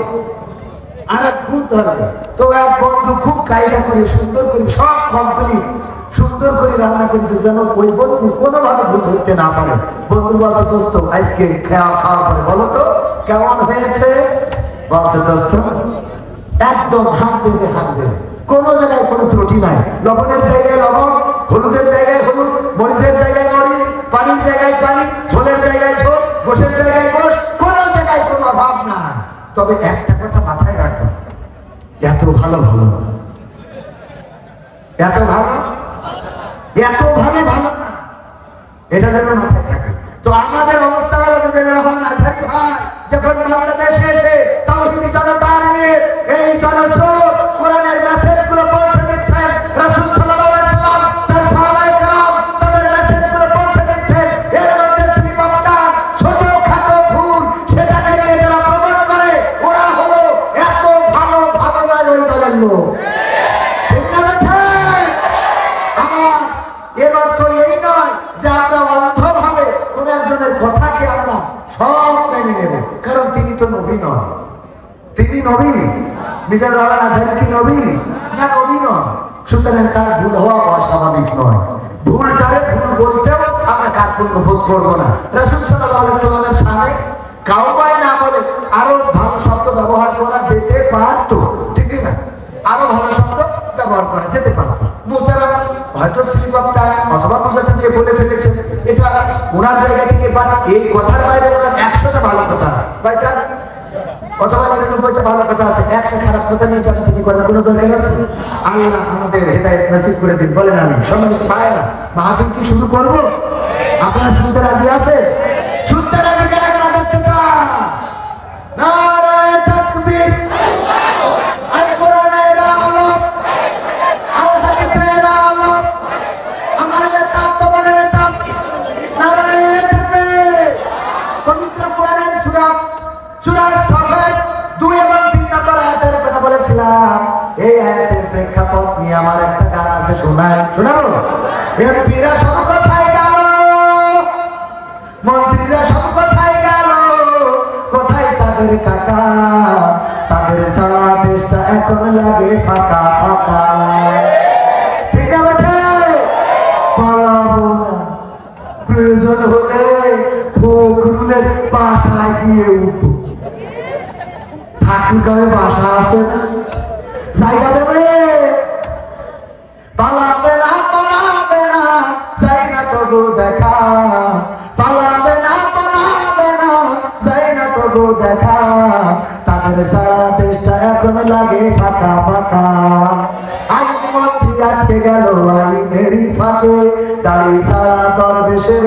আর এক ফুল ধরবে। তো এক বন্ধু খুব কায়দা করে সুন্দর করে সব কমপ্লিট সুন্দর করে রান্না করেছে, যেন ওই বন্ধু কোনোভাবে ভুল ধরতে না পারে। বন্ধু বলছে, দোস্ত আজকে খাওয়া পরে বলো তো কেমন হয়েছে? বলছে, দোস্ত একদম হাত দেবে, হাত দেবে, কোনো জায়গায় কোনো ত্রুটি নাই, লবণের জায়গায় লবণ, হলুদের জায়গায় হলুদ, মরিচের জায়গায় মরিচ, পানির জায়গায় পানি, ঝোলের জায়গায় ঝোল, গোশের জায়গায় গোশ, কোনো জায়গায় কোনো অভাব নাই। তবে একটা কথা মাথায় রাখবা, এত ভালো ভালো না, এত ভালো ভালো না, এটা যেন মাথায় থাকে। তো আমাদের অবস্থা হলো মিজানুর রহমান আজহারী ভাই যখন বাংলাদেশে এসে তাওহীদি জনতার নিয়ে এই জনস্রোত কোরআনের মেসেজ গুলো পৌঁছে দিচ্ছেন, রাসূল সাল্লাল্লাহু আলাইহি সাল্লাম তার সাহাবায়ে কেরাম তাদের মেসেজ গুলো পৌঁছে দিচ্ছেন। এর মধ্যে স্লিপ অফ টাং, ছোটখাটো ভুল, সেটাকে নিয়ে যারা প্রমোট করে, ওরা হলো এত ভালো নয় ওই দলের লোক। ঠিক না বেঠিক? আমার তো নবী নন। তিনি নবী? মিজানুর রহমান আজহারি কি নবী? না, নবী নন। সুতরাং তার ভুল হওয়া অস্বাভাবিক নয়। ভুলটারে ভুল বলতেও আমরা কার্পণ্য বোধ করবো না। রাসূল সাল্লাল্লাহু আলাইহি সাল্লামের সামনে কাউবাই না বলে আরো ভালো শব্দ ব্যবহার করা যেতে পারতো, ঠিক না? আরো ভালো শব্দ ব্যবহার করা যেতে পারতো। মুহতারাম, হয়তো স্লিপ অফ টাং অথবা বোঝাতে যে বলে ফেলেছেন, এটা ওনার জায়গা থেকে। বাট এই কথার বাইরে ওনার 100টা ভালো কথা আছে, বাইটা অথবা 99টা ভালো কথা আছে। একটা খারাপ কথা নিয়ে টানাটানি করার কোনো দরকার আছে? আল্লাহ আমাদের হেদায়েত নসিব করে দিন, বলেন আমিন। সম্মানিত ভাইরা, মাহফিল কি শুরু করব? আপনারা শুনতে রাজি আছেন? শুনতে রাজি কারা কারা দেখতে চান? নারায়ে তাকবীর, আল কোরআনের আলো, আল হাদিসের আলো, আমার নেতা তোমার নেতা, নারায়ে তাকবীর। পবিত্র কোরআনের সূরা সফের 2 এবং 3 নম্বর আয়াতের কথা বলেছিলাম। এই আয়াতের প্রেক্ষাপট নিয়ে আমার একটা গান আছে, শোনাবো? এমপিরা সব কোথায় গেল, মন্ত্রীরা সব কোথায় গেল, কোথায় তাদের কাকা? তাদের সারা দেশটা এখন লাগে ফাঁকা ফাঁকা। ঠিক না বেঠে? পালাবো না, প্রয়োজন হলে ফখরুলের বাসায় গিয়ে উঠবো। ঠাকুরগাঁওয়ে বাসা আছে না, জায়গা দেবে? পালাবে না, পালাবে না, যাই না তবু দেখা। পালাবে না, পালাবে না, যাই না তবু দেখা। তাদের সারা দেশটা এখন লাগে ফাঁকা ফাঁকা। আইন মন্ত্রী আটকে গেল আইনেরই ফাঁকে, দাড়ি ছাড়া দরবেশের